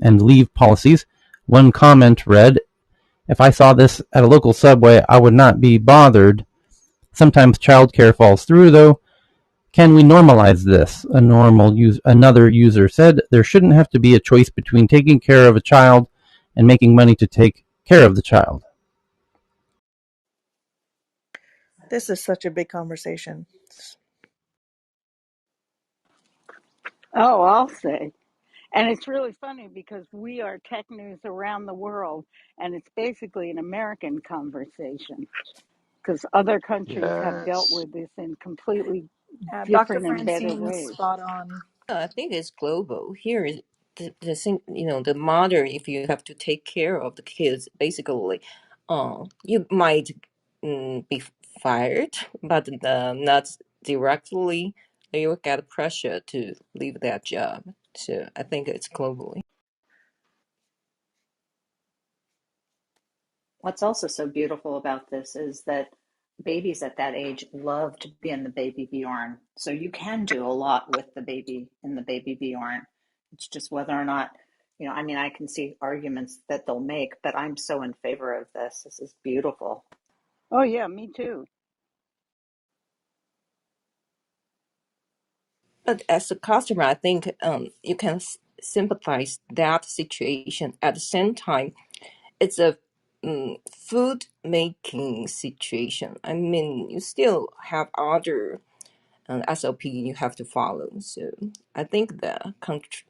leave policies. One comment read, "If I saw this at a local Subway, I would not be bothered. Sometimes childcare falls through, though. Can we normalize this?" Another user said, "There shouldn't have to be a choice between taking care of a child and making money to take care of the child." This is such a big conversation. Oh, I'll say. And it's really funny because we are tech news around the world, and it's basically an American conversation because other countries have dealt Yes. with this in completely Dr. different and better Francine's ways. spot on. I think it's global. Here is the thing, the mother, if you have to take care of the kids, basically, you might be fired, but not directly. You get pressure to leave that job. So I think it's globally. What's also so beautiful about this is that babies at that age love to be in the baby Bjorn. So you can do a lot with the baby in the baby Bjorn. It's just whether or not, I mean, I can see arguments that they'll make, but I'm so in favor of this. This is beautiful. Oh, yeah, me too. But as a customer, I think you can sympathize that situation. At the same time, it's a food making situation. I mean, you still have other SOP you have to follow. So I think the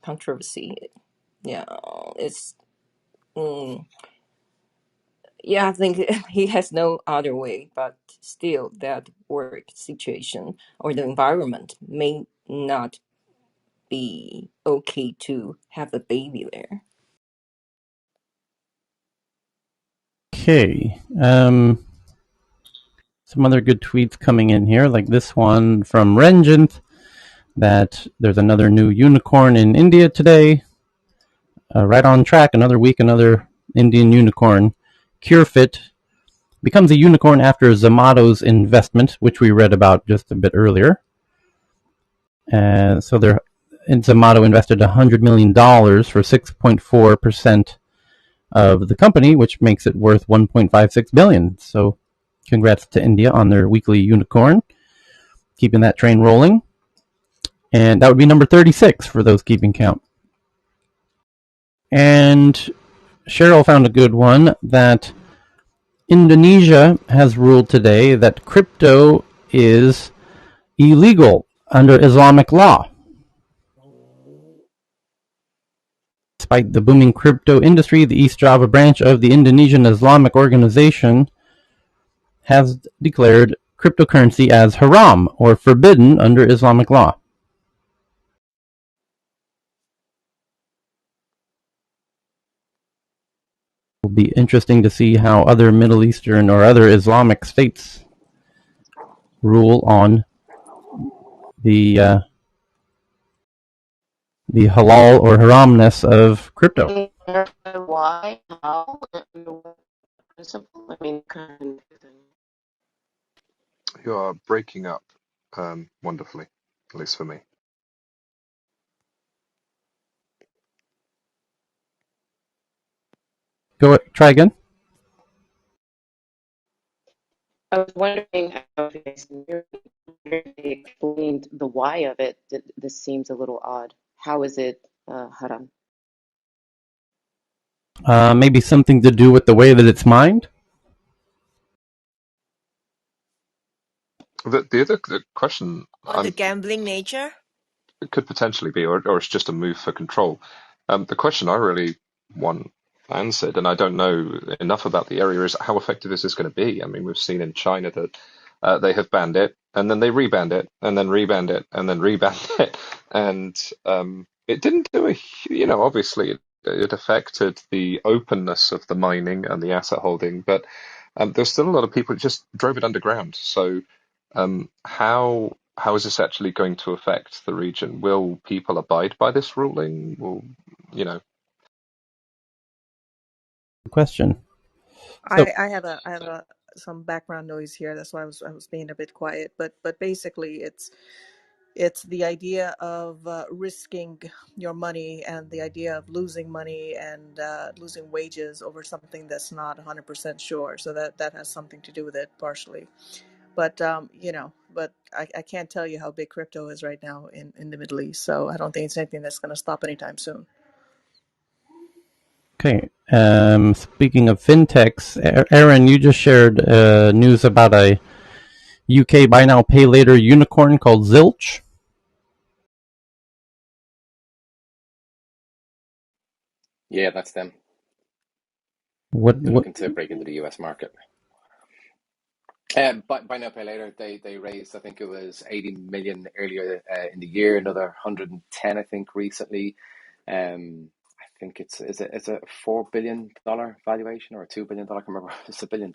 controversy, yeah, it's. Yeah, I think he has no other way, but still, that work situation or the environment may not be okay to have a baby there. Okay. Some other good tweets coming in here, like this one from Renjant, that there's another new unicorn in India today. Right on track, another week, another Indian unicorn. CureFit becomes a unicorn after Zomato's investment, which we read about just a bit earlier. So Zomato invested $100 million for 6.4% of the company, which makes it worth $1.56 billion. So congrats to India on their weekly unicorn, keeping that train rolling. And that would be number 36 for those keeping count. And Cheryl found a good one that Indonesia has ruled today that crypto is illegal under Islamic law. Despite the booming crypto industry, the East Java branch of the Indonesian Islamic Organization has declared cryptocurrency as haram, or forbidden under Islamic law. It will be interesting to see how other Middle Eastern or other Islamic states rule on the halal or haramness of crypto. Why? How? I mean, kind of. You are breaking up wonderfully, at least for me. Try again. I was wondering how they explained the why of it. This seems a little odd. How is it haram? Maybe something to do with the way that it's mined? The other question or the gambling nature? it could potentially be, or it's just a move for control. The question I really want answered, and I don't know enough about the area, is how effective is this going to be? I mean, we've seen in China that they have banned it, and then they rebanned it, and then rebanned it, and then rebanned it, and it didn't do obviously it affected the openness of the mining and the asset holding, but there's still a lot of people who just drove it underground. So how is this actually going to affect the region? Will people abide by this ruling? Question. So, I have some background noise here. That's why I was being a bit quiet. But basically, it's the idea of risking your money and the idea of losing money and losing wages over something that's not 100% sure. So that has something to do with it partially. But but I can't tell you how big crypto is right now in the Middle East. So I don't think it's anything that's going to stop anytime soon. okay. Speaking of fintechs, Aaron, you just shared news about a UK buy now pay later unicorn called Zilch. Yeah, that's them. What? They're looking to break into the US market. Buy now, pay later. They raised, I think it was 80 million earlier in the year, another 110, I think, recently. I think it's a $4 billion valuation or a $2 billion. I can't remember. It's $1 billion.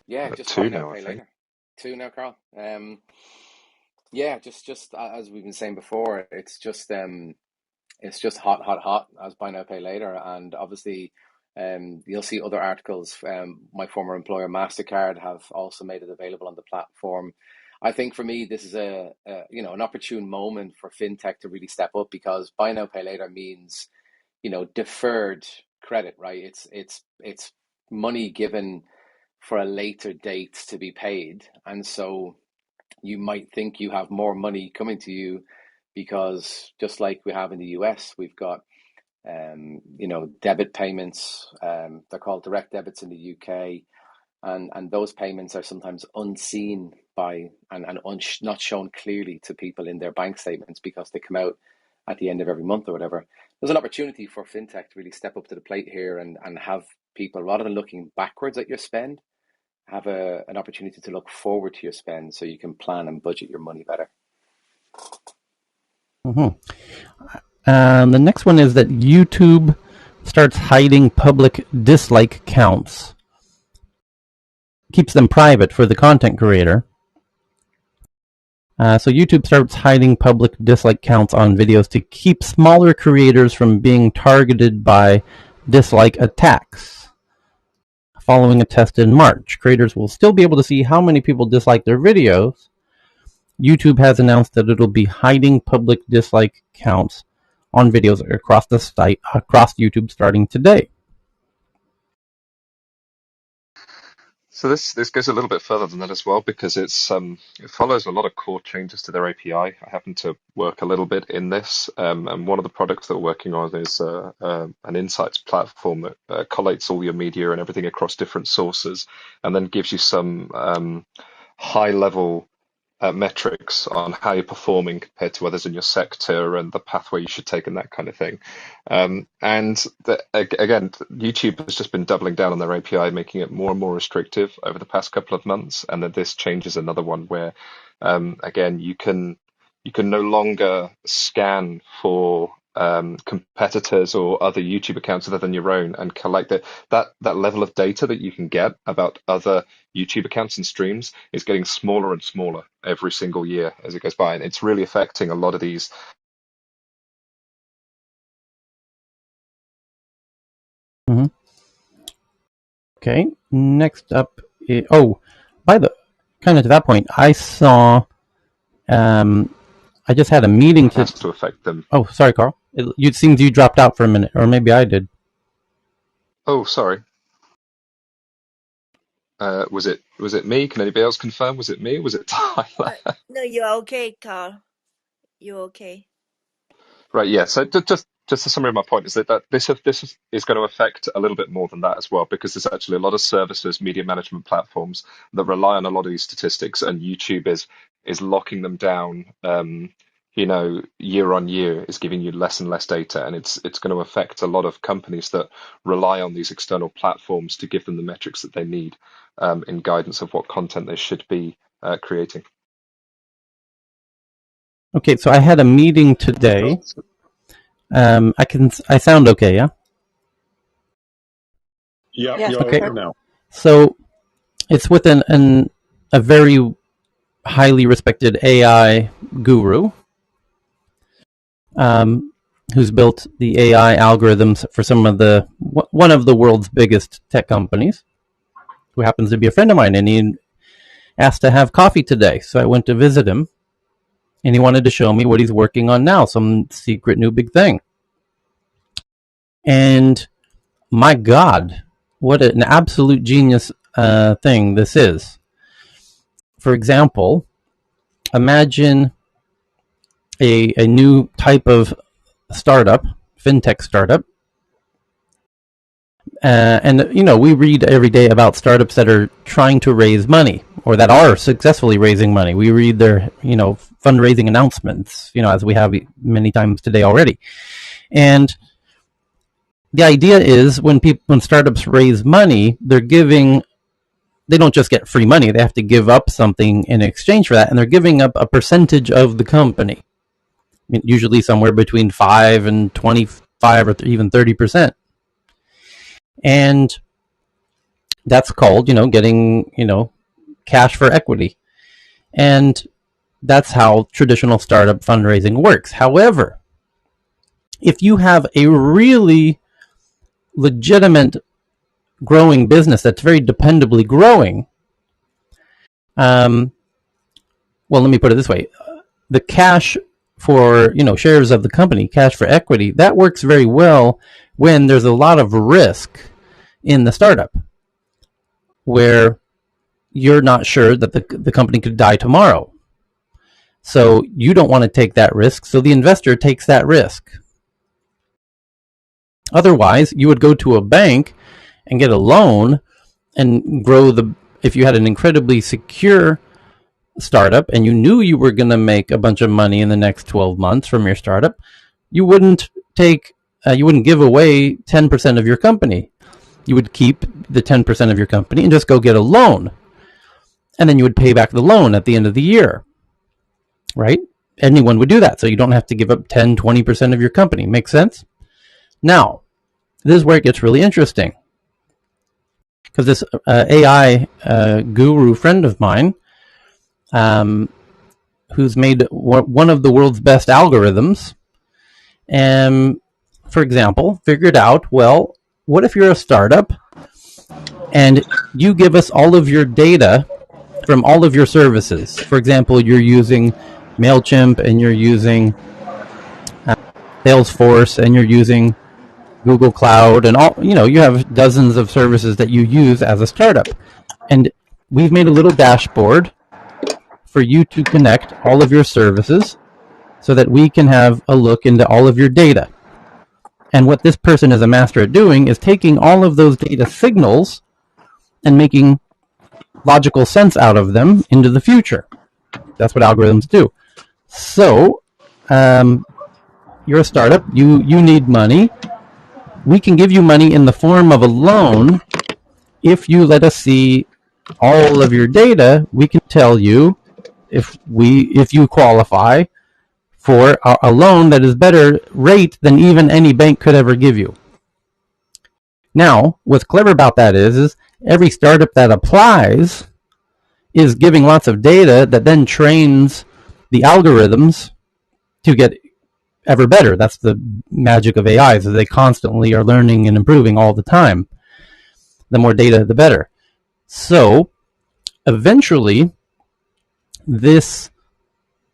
Yeah, just two buy now, now, I pay think. later. Two now, Carl. Yeah, just as we've been saying before, it's just hot as buy now, pay later, and obviously. You'll see other articles. My former employer, MasterCard, have also made it available on the platform. I think for me, this is an opportune moment for fintech to really step up, because buy now, pay later means, deferred credit, right? It's money given for a later date to be paid, and so you might think you have more money coming to you because just like we have in the US, we've got debit payments. They're called direct debits in the UK, and those payments are sometimes unseen by and not shown clearly to people in their bank statements because they come out at the end of every month or whatever. There's an opportunity for fintech to really step up to the plate here and have people, rather than looking backwards at your spend, have an opportunity to look forward to your spend so you can plan and budget your money better. Mm-hmm. The next one is that YouTube starts hiding public dislike counts. Keeps them private for the content creator. So YouTube starts hiding public dislike counts on videos to keep smaller creators from being targeted by dislike attacks. Following a test in March, creators will still be able to see how many people dislike their videos. YouTube has announced that it'll be hiding public dislike counts on videos across the site, across YouTube, starting today. So this goes a little bit further than that as well, because it follows a lot of core changes to their API. I happen to work a little bit in this, and one of the products that we're working on is an insights platform that collates all your media and everything across different sources, and then gives you some high level metrics on how you're performing compared to others in your sector and the pathway you should take and that kind of thing. Again, YouTube has just been doubling down on their API, making it more and more restrictive over the past couple of months. And then this change is another one where, again, you can no longer scan for competitors or other YouTube accounts other than your own and collect that level of data that you can get about other YouTube accounts and streams is getting smaller and smaller every single year as it goes by, and it's really affecting a lot of these. Mm-hmm. Okay, next up, kind of to that point, I saw, I just had a meeting to affect them. Oh, sorry, Carl. It seems you dropped out for a minute, or maybe I did. Oh, sorry. Was it me? Can anybody else confirm? Was it me or was it Tyler? No, you're okay, Carl. You're okay. Right, yeah. So just just to summarize my point is that this is going to affect a little bit more than that as well, because there's actually a lot of services, media management platforms that rely on a lot of these statistics, and YouTube is locking them down. Year on year is giving you less and less data, and it's going to affect a lot of companies that rely on these external platforms to give them the metrics that they need in guidance of what content they should be creating. Okay, so I had a meeting today. I sound okay, yeah? Yeah, Yes, you're Okay. okay now. So it's with a very highly respected AI guru, who's built the AI algorithms for one of the world's biggest tech companies, who happens to be a friend of mine, and he asked to have coffee today. So I went to visit him, and he wanted to show me what he's working on now, some secret new big thing. And my God, what an absolute genius thing this is. For example, imagine a new type of startup, fintech startup. And we read every day about startups that are trying to raise money, or that are successfully raising money. We read their, fundraising announcements, as we have many times today already. And the idea is when startups raise money, they don't just get free money. They have to give up something in exchange for that, and they're giving up a percentage of the company. Usually somewhere between 5 and 25 or even 30%. And that's called, getting, cash for equity. And that's how traditional startup fundraising works. However, if you have a really legitimate growing business that's very dependably growing, well, let me put it this way. The cash for, shares of the company, cash for equity, that works very well when there's a lot of risk in the startup, where you're not sure that the company could die tomorrow. So you don't want to take that risk, so the investor takes that risk. Otherwise, you would go to a bank and get a loan and grow if you had an incredibly secure startup and you knew you were going to make a bunch of money in the next 12 months from your startup, you wouldn't give away 10% of your company. You would keep the 10% of your company and just go get a loan. And then you would pay back the loan at the end of the year. Right? Anyone would do that. So you don't have to give up 10, 20% of your company. Make sense? Now, this is where it gets really interesting. Because this AI guru friend of mine, who's made one of the world's best algorithms, for example, figured out, well, what if you're a startup and you give us all of your data from all of your services? For example, you're using MailChimp and you're using Salesforce and you're using Google Cloud and all, you have dozens of services that you use as a startup. And we've made a little dashboard for you to connect all of your services so that we can have a look into all of your data. And what this person is a master at doing is taking all of those data signals and making logical sense out of them into the future. That's what algorithms do. So, you're a startup, you need money. We can give you money in the form of a loan. If you let us see all of your data, we can tell you if you qualify for a loan that is better rate than even any bank could ever give you. Now, what's clever about that is every startup that applies is giving lots of data that then trains the algorithms to get ever better. That's the magic of AI, is that they constantly are learning and improving all the time. The more data, the better. So, eventually, this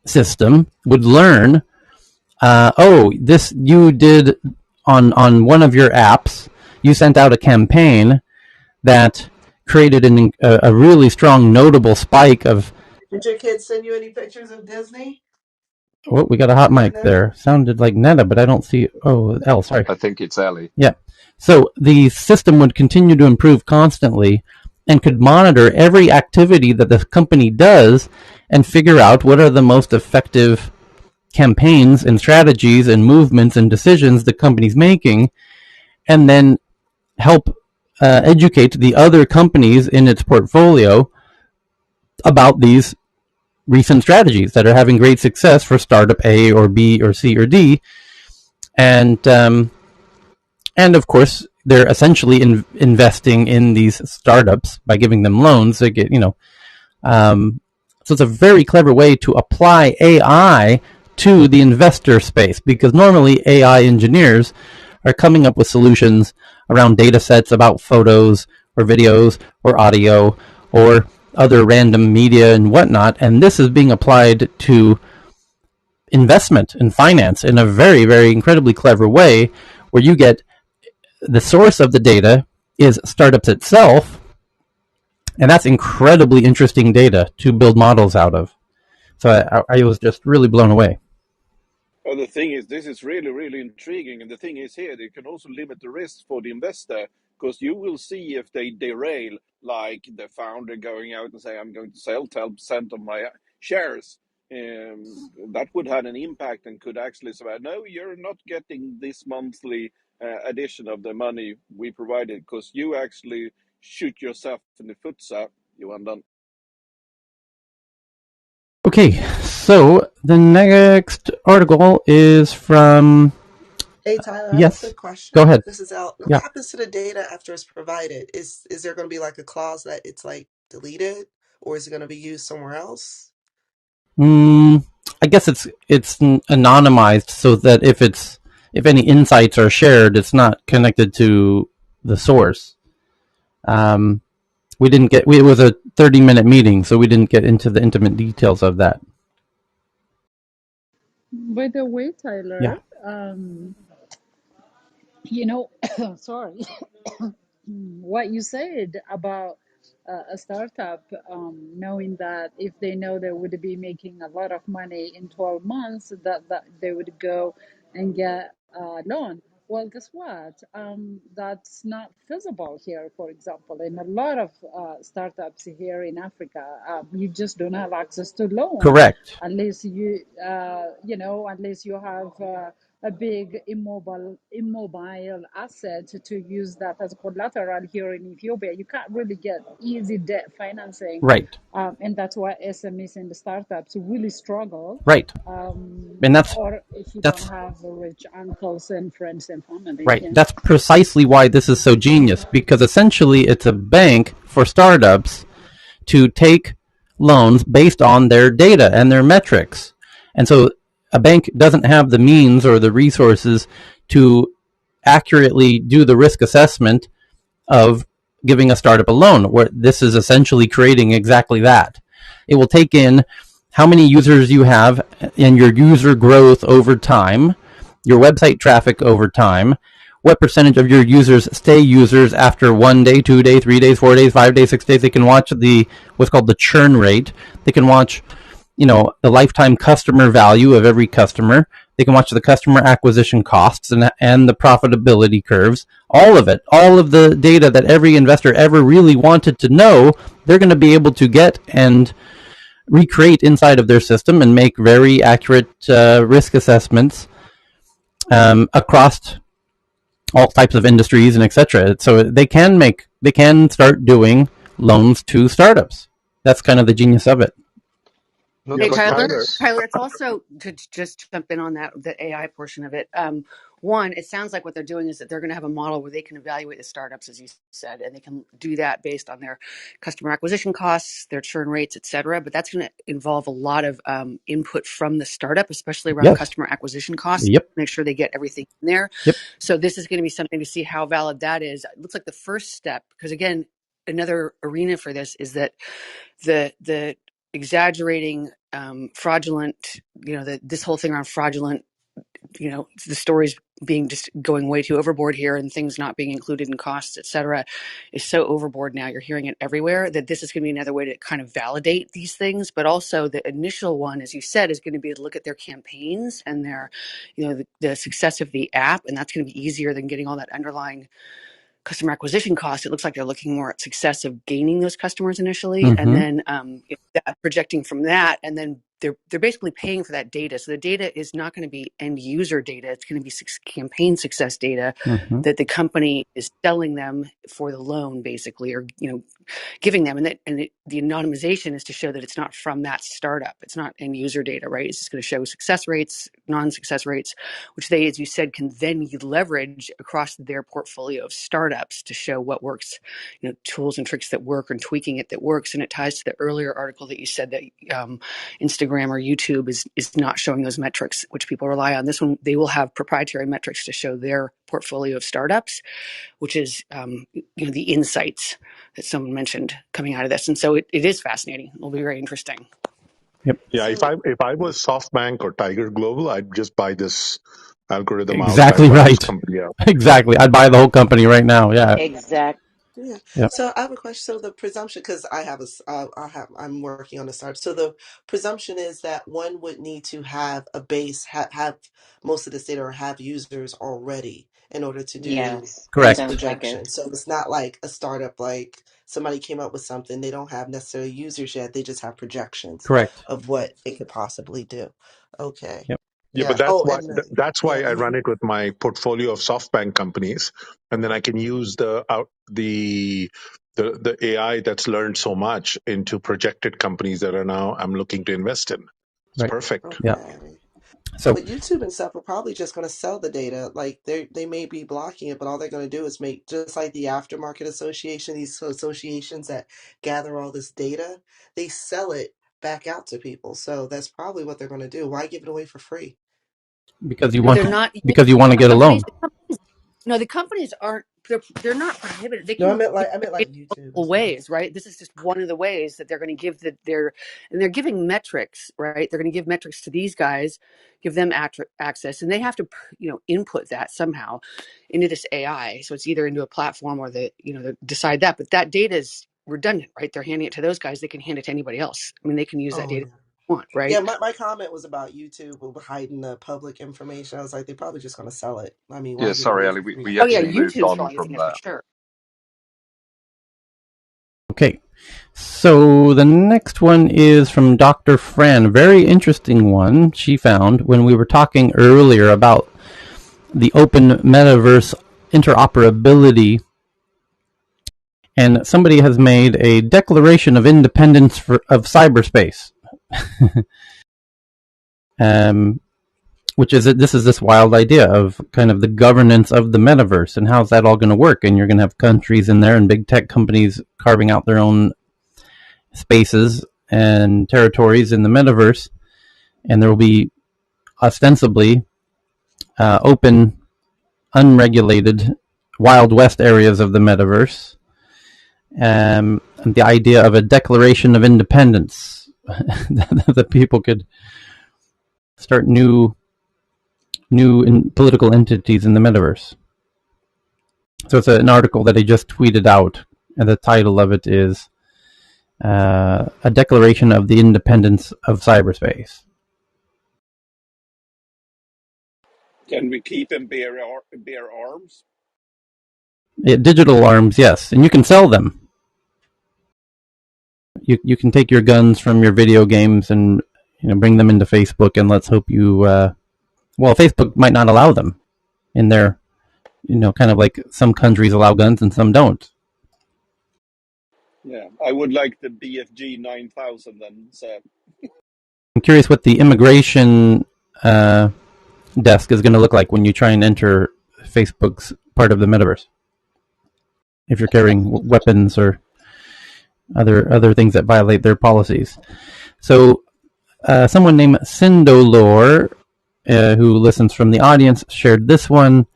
system would learn, this you did on one of your apps, you sent out a campaign that created a really strong, notable spike of... Did your kids send you any pictures of Disney? Oh, we got a hot mic there. Sounded like Netta, but I don't see. Oh, Elle, sorry. I think it's Ellie. Yeah. So the system would continue to improve constantly and could monitor every activity that the company does and figure out what are the most effective campaigns and strategies and movements and decisions the company's making, and then help educate the other companies in its portfolio about these recent strategies that are having great success for startup A or B or C or D. And of course, they're essentially investing in these startups by giving them loans. They get, so it's a very clever way to apply AI to the investor space, because normally AI engineers are coming up with solutions around data sets about photos or videos or audio or other random media and whatnot, and this is being applied to investment and finance in a very, very incredibly clever way, where you get the source of the data is startups itself, and that's incredibly interesting data to build models out of. So I was just really blown away. Well, the thing is, this is really, really intriguing. And the thing is here, they can also limit the risk for the investor, because you will see if they derail, like the founder going out and say, I'm going to sell 10% of my shares. That would have an impact and could actually say, no, you're not getting this monthly addition of the money we provided, because you actually shoot yourself in the foot, sir. You undone. Okay, so the next article is from... Hey, Tyler, I have a Yes, quick question. go ahead. This is Al. What Yeah. happens to the data after it's provided? Is there going to be like a clause that it's like deleted, or is it going to be used somewhere else? I guess it's anonymized, so that if any insights are shared, it's not connected to the source. We didn't get. It was a 30-minute meeting, so we didn't get into the intimate details of that. By the way, Yeah. Tyler, sorry, what you said about a startup knowing that if they know they would be making a lot of money in 12 months, that they would go and get a loan. Well, guess what? That's not feasible here, for example. In a lot of startups here in Africa, you just don't have access to loans. Correct. Unless unless you have a big immobile asset to use that as collateral here in Ethiopia. You can't really get easy debt financing. Right. And that's why SMEs and the startups really struggle. Right. And or if you don't have rich uncles and friends and family. Right. Yeah. That's precisely why this is so genius, because essentially it's a bank for startups to take loans based on their data and their metrics. And so a bank doesn't have the means or the resources to accurately do the risk assessment of giving a startup a loan, where this is essentially creating exactly that. It will take in how many users you have and your user growth over time, your website traffic over time, what percentage of your users stay users after 1 day, 2 days, 3 days, 4 days, 5 days, 6 days. They can watch what's called the churn rate. They can watch, the lifetime customer value of every customer. They can watch the customer acquisition costs and the profitability curves. All of it, all of the data that every investor ever really wanted to know, they're going to be able to get and recreate inside of their system and make very accurate risk assessments across all types of industries and etc. So they can start doing loans to startups. That's kind of the genius of it. Hey, Tyler, it's also to just jump in on the AI portion of it. One, it sounds like what they're doing is that they're going to have a model where they can evaluate the startups, as you said, and they can do that based on their customer acquisition costs, their churn rates, et cetera. But that's going to involve a lot of input from the startup, especially around customer acquisition costs. Yep. Make sure they get everything in there. Yep. So this is going to be something to see how valid that is. It looks like the first step, because again, another arena for this is that the exaggerating fraudulent, this whole thing around fraudulent, the stories being just going way too overboard here and things not being included in costs, et cetera, is so overboard now. You're hearing it everywhere that this is going to be another way to kind of validate these things. But also the initial one, as you said, is going to be to look at their campaigns and their, the success of the app. And that's going to be easier than getting all that underlying customer acquisition cost. It looks like they're looking more at success of gaining those customers initially, and then projecting from that, and then they're basically paying for that data. So the data is not going to be end user data; it's going to be campaign success data that the company is selling them for the loan, basically, or giving them, the anonymization is to show that it's not from that startup. It's not end user data, right? It's just going to show success rates, non-success rates, which they, as you said, can then leverage across their portfolio of startups to show what works, tools and tricks that work, and tweaking it that works. And it ties to the earlier article that you said that Instagram or YouTube is not showing those metrics, which people rely on. This one, they will have proprietary metrics to show their portfolio of startups, which is the insights that someone mentioned coming out of this. And so it is fascinating. It'll be very interesting. Yep. Yeah, So, if I was SoftBank or Tiger Global, I'd just buy this algorithm out. Exactly I'd buy this right. company out. Exactly. I'd buy the whole company right now. Yeah. Exact. yeah. Yep. So I have a question. So the presumption, because I'm working on a startup. So the presumption is that one would need to have a base, have most of this data or have users already in order to do Yes. these Correct. Sounds like it. projections. So it's not like a startup, like somebody came up with something. They don't have necessarily users yet. They just have projections Correct. of what it could possibly do. Okay. Yep. Yeah, but Yeah. Oh, and that's why yeah. I run Mhm. it with my portfolio of SoftBank companies, and then I can use the AI that's learned so much into projected companies that are now I'm looking to invest in. It's Right. perfect. Yeah. Okay. So But YouTube and stuff are probably just going to sell the data. Like they may be blocking it, but all they're going to do is make, just like the aftermarket association, these associations that gather all this data, they sell it back out to people. So that's probably what they're going to do. Why give it away for free? because you No, want they're not. you want to get a loan. The companies aren't. They're not prohibited. They No, can give I meant it like YouTube and multiple stuff. ways, right? This is just one of the ways that they're going to give and they're giving metrics, right? They're going to give metrics to these guys, give them access, and they have to, input that somehow into this AI. So it's either into a platform or they decide that. But that data is redundant, right? They're handing it to those guys. They can hand it to anybody else. I mean, they can use that Oh data yeah. if they want, Yeah, right? my comment was about YouTube hiding the public information. I was like, they're probably just going to sell it. I mean, why give it away for free? Oh yeah, YouTube's probably using it for sure. Okay. So the next one is from Dr. Fran. A very interesting one she found when we were talking earlier about the open metaverse interoperability. And somebody has made a declaration of independence of cyberspace. Which is this wild idea of kind of the governance of the metaverse and how's that all going to work. And you're going to have countries in there and big tech companies carving out their own spaces and territories in the metaverse, and there will be ostensibly open, unregulated, Wild West areas of the metaverse. And the idea of a declaration of independence that people could start new political entities in the metaverse. So it's an article that I just tweeted out, and the title of it is a declaration of the independence of cyberspace. Can we keep and bear arms? Digital arms, yes, and you can sell them. You can take your guns from your video games and bring them into Facebook, and let's hope you. Facebook might not allow them in their, kind of like some countries allow guns and some don't. Yeah, I would like the BFG 9000 then. So. I'm curious what the immigration desk is going to look like when you try and enter Facebook's part of the metaverse. If you're carrying weapons or other things that violate their policies. So someone named Sindolor, who listens from the audience, shared this one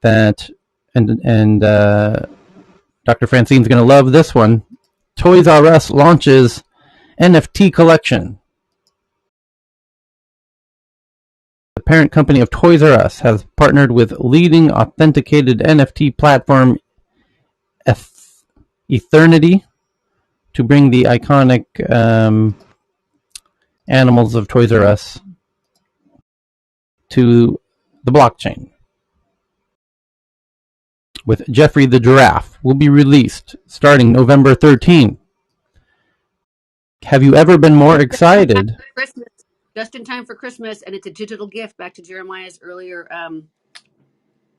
that, and Dr. Francine's going to love this one. Toys R Us launches NFT collection. the parent company of Toys R Us, has partnered with leading authenticated NFT platform Ethernity to bring the iconic animals of Toys R Us to the blockchain. With Jeffrey the Giraffe will be released starting November 13. Have you ever been more excited? Christmas, just in time for Christmas, and it's a digital gift. Back to Jeremiah's earlier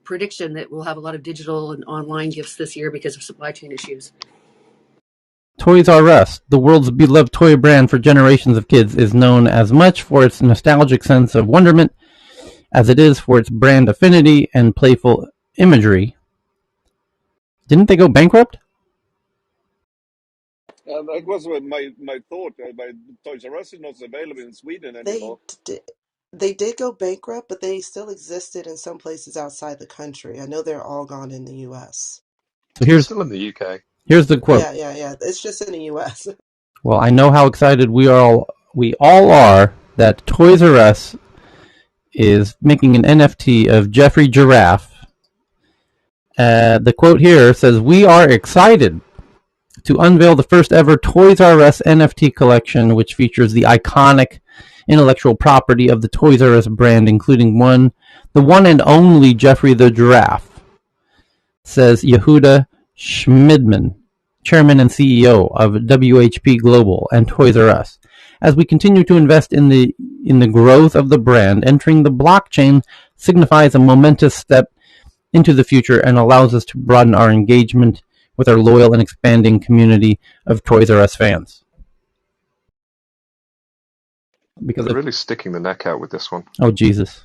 prediction that we'll have a lot of digital and online gifts this year because of supply chain issues. Toys R Us, the world's beloved toy brand for generations of kids, is known as much for its nostalgic sense of wonderment as it is for its brand affinity and playful imagery. Didn't they go bankrupt? That was my thought. Toys R Us is not available in Sweden anymore. They did go bankrupt, but they still existed in some places outside the country. I know they're all gone in the U.S. So They're still in the UK. Here's the quote. Yeah. It's just in the U.S. Well, I know how excited we all are that Toys R Us is making an NFT of Jeffrey Giraffe. The quote here says, "We are excited to unveil the first ever Toys R Us NFT collection, which features the iconic intellectual property of the Toys R Us brand, including the one and only Jeffrey the Giraffe," says Yehuda Schmidman, Chairman and CEO of WHP Global and Toys R Us. As we continue to invest in the growth of the brand, entering the blockchain signifies a momentous step into the future and allows us to broaden our engagement with our loyal and expanding community of Toys R Us fans. Because they're really sticking the neck out with this one. Oh, Jesus.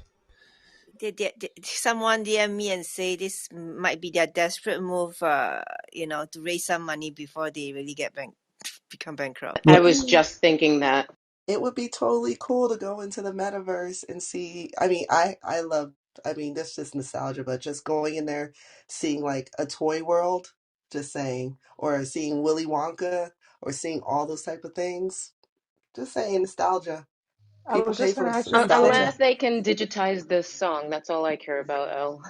Someone DM me and say this might be their desperate move, to raise some money before they really become bankrupt. I was just thinking that. It would be totally cool to go into the metaverse and see. I mean, I love. I mean, that's just nostalgia, but just going in there, seeing like a toy world, just saying, or seeing Willy Wonka, or seeing all those type of things. Just saying, nostalgia. I People was pay just for going to ask you, nostalgia. unless they can digitize this song, that's all I care about, Elle.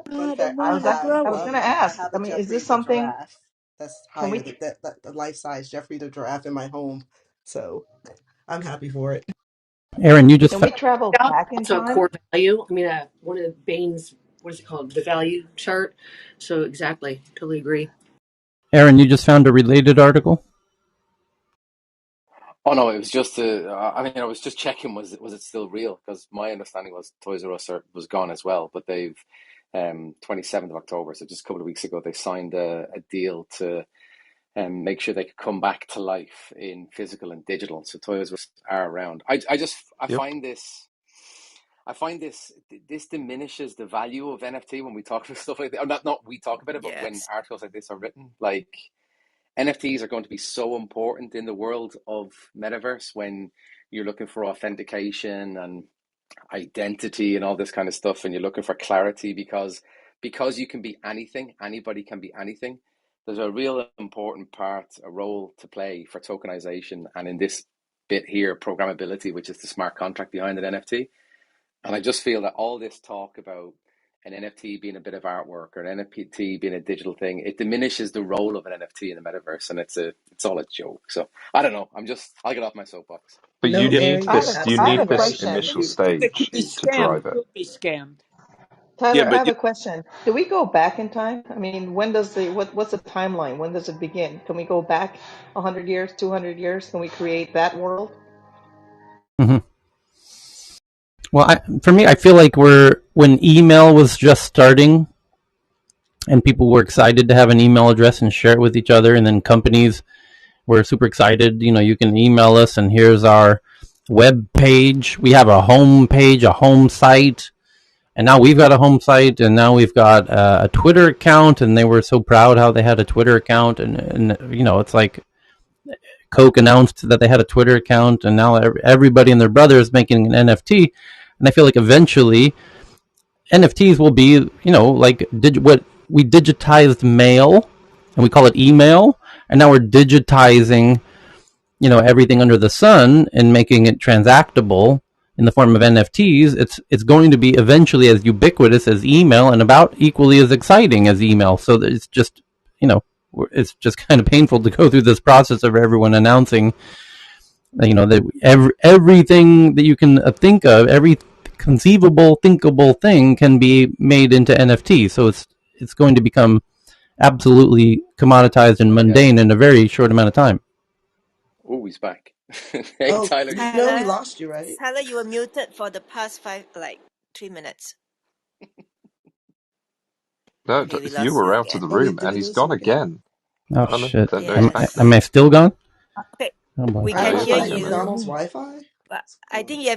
Fun fact: I was going to I ask. have I a mean, is Jeffrey this the something? giraffe. That's Can higher we? than that the life size Jeffrey the giraffe in my home. So I'm happy for it. Aaron, you just Can we travel back in Also, a time? core value. I mean, one of the Bain's, what is it called? The value chart. So exactly, totally agree. Aaron, you just found a related article? Oh no, it was just I was just checking was it still real, because my understanding was Toys R Us was gone as well, but they've 27th of October, so just a couple of weeks ago, they signed a deal to make sure they could come back to life in physical and digital. So Toys R Us are around. I find this diminishes the value of NFT when we talk about stuff like that. Or not we talk about it, but when articles like this are written, like NFTs are going to be so important in the world of metaverse when you're looking for authentication and identity and all this kind of stuff, and you're looking for clarity, because you can be anything, anybody can be anything. There's a real important a role to play for tokenization, and in this bit here, programmability, which is the smart contract behind an NFT. And I just feel that all this talk about an NFT being a bit of artwork or an NFT being a digital thing, it diminishes the role of an NFT in the metaverse, and it's all a joke. So I don't know. I'll get off my soapbox. But you need this. You I have need a this question. initial It could stage be to drive scammed. it. Will be scammed. Tyler, Yeah, I but have a question. Do we go back in time? I mean, when does what's the timeline? When does it begin? Can we go back 100 years, 200 years? Can we create that world? Mm-hmm. Well, for me, I feel like when email was just starting and people were excited to have an email address and share it with each other, and then companies were super excited. You can email us and here's our web page. We have a home page, a home site, and now we've got a home site, and now we've got a Twitter account, and they were so proud how they had a Twitter account, and it's like Coke announced that they had a Twitter account, and now everybody and their brother is making an NFT. And I feel like eventually NFTs will be, like what we digitized mail, and we call it email, and now we're digitizing, everything under the sun and making it transactable in the form of NFTs, it's going to be eventually as ubiquitous as email and about equally as exciting as email. So that it's just, it's just kind of painful to go through this process of everyone announcing, that everything that you can think of, every conceivable, thinkable thing can be made into NFT. So it's going to become absolutely commoditized and mundane in a very short amount of time. Oh, he's back. Hey, Oh, Tyler. no, we lost you, right? Tyler, you were muted for the past 3 minutes. No, Okay, we you lost you were out of again. the Oh, wait, room, did and we he's lose him gone again? again. Oh, I shit. don't know. Yes. Am I still gone? Okay, Oh, boy. we I can don't hear know, you, McDonald's Wi-Fi? but I think you have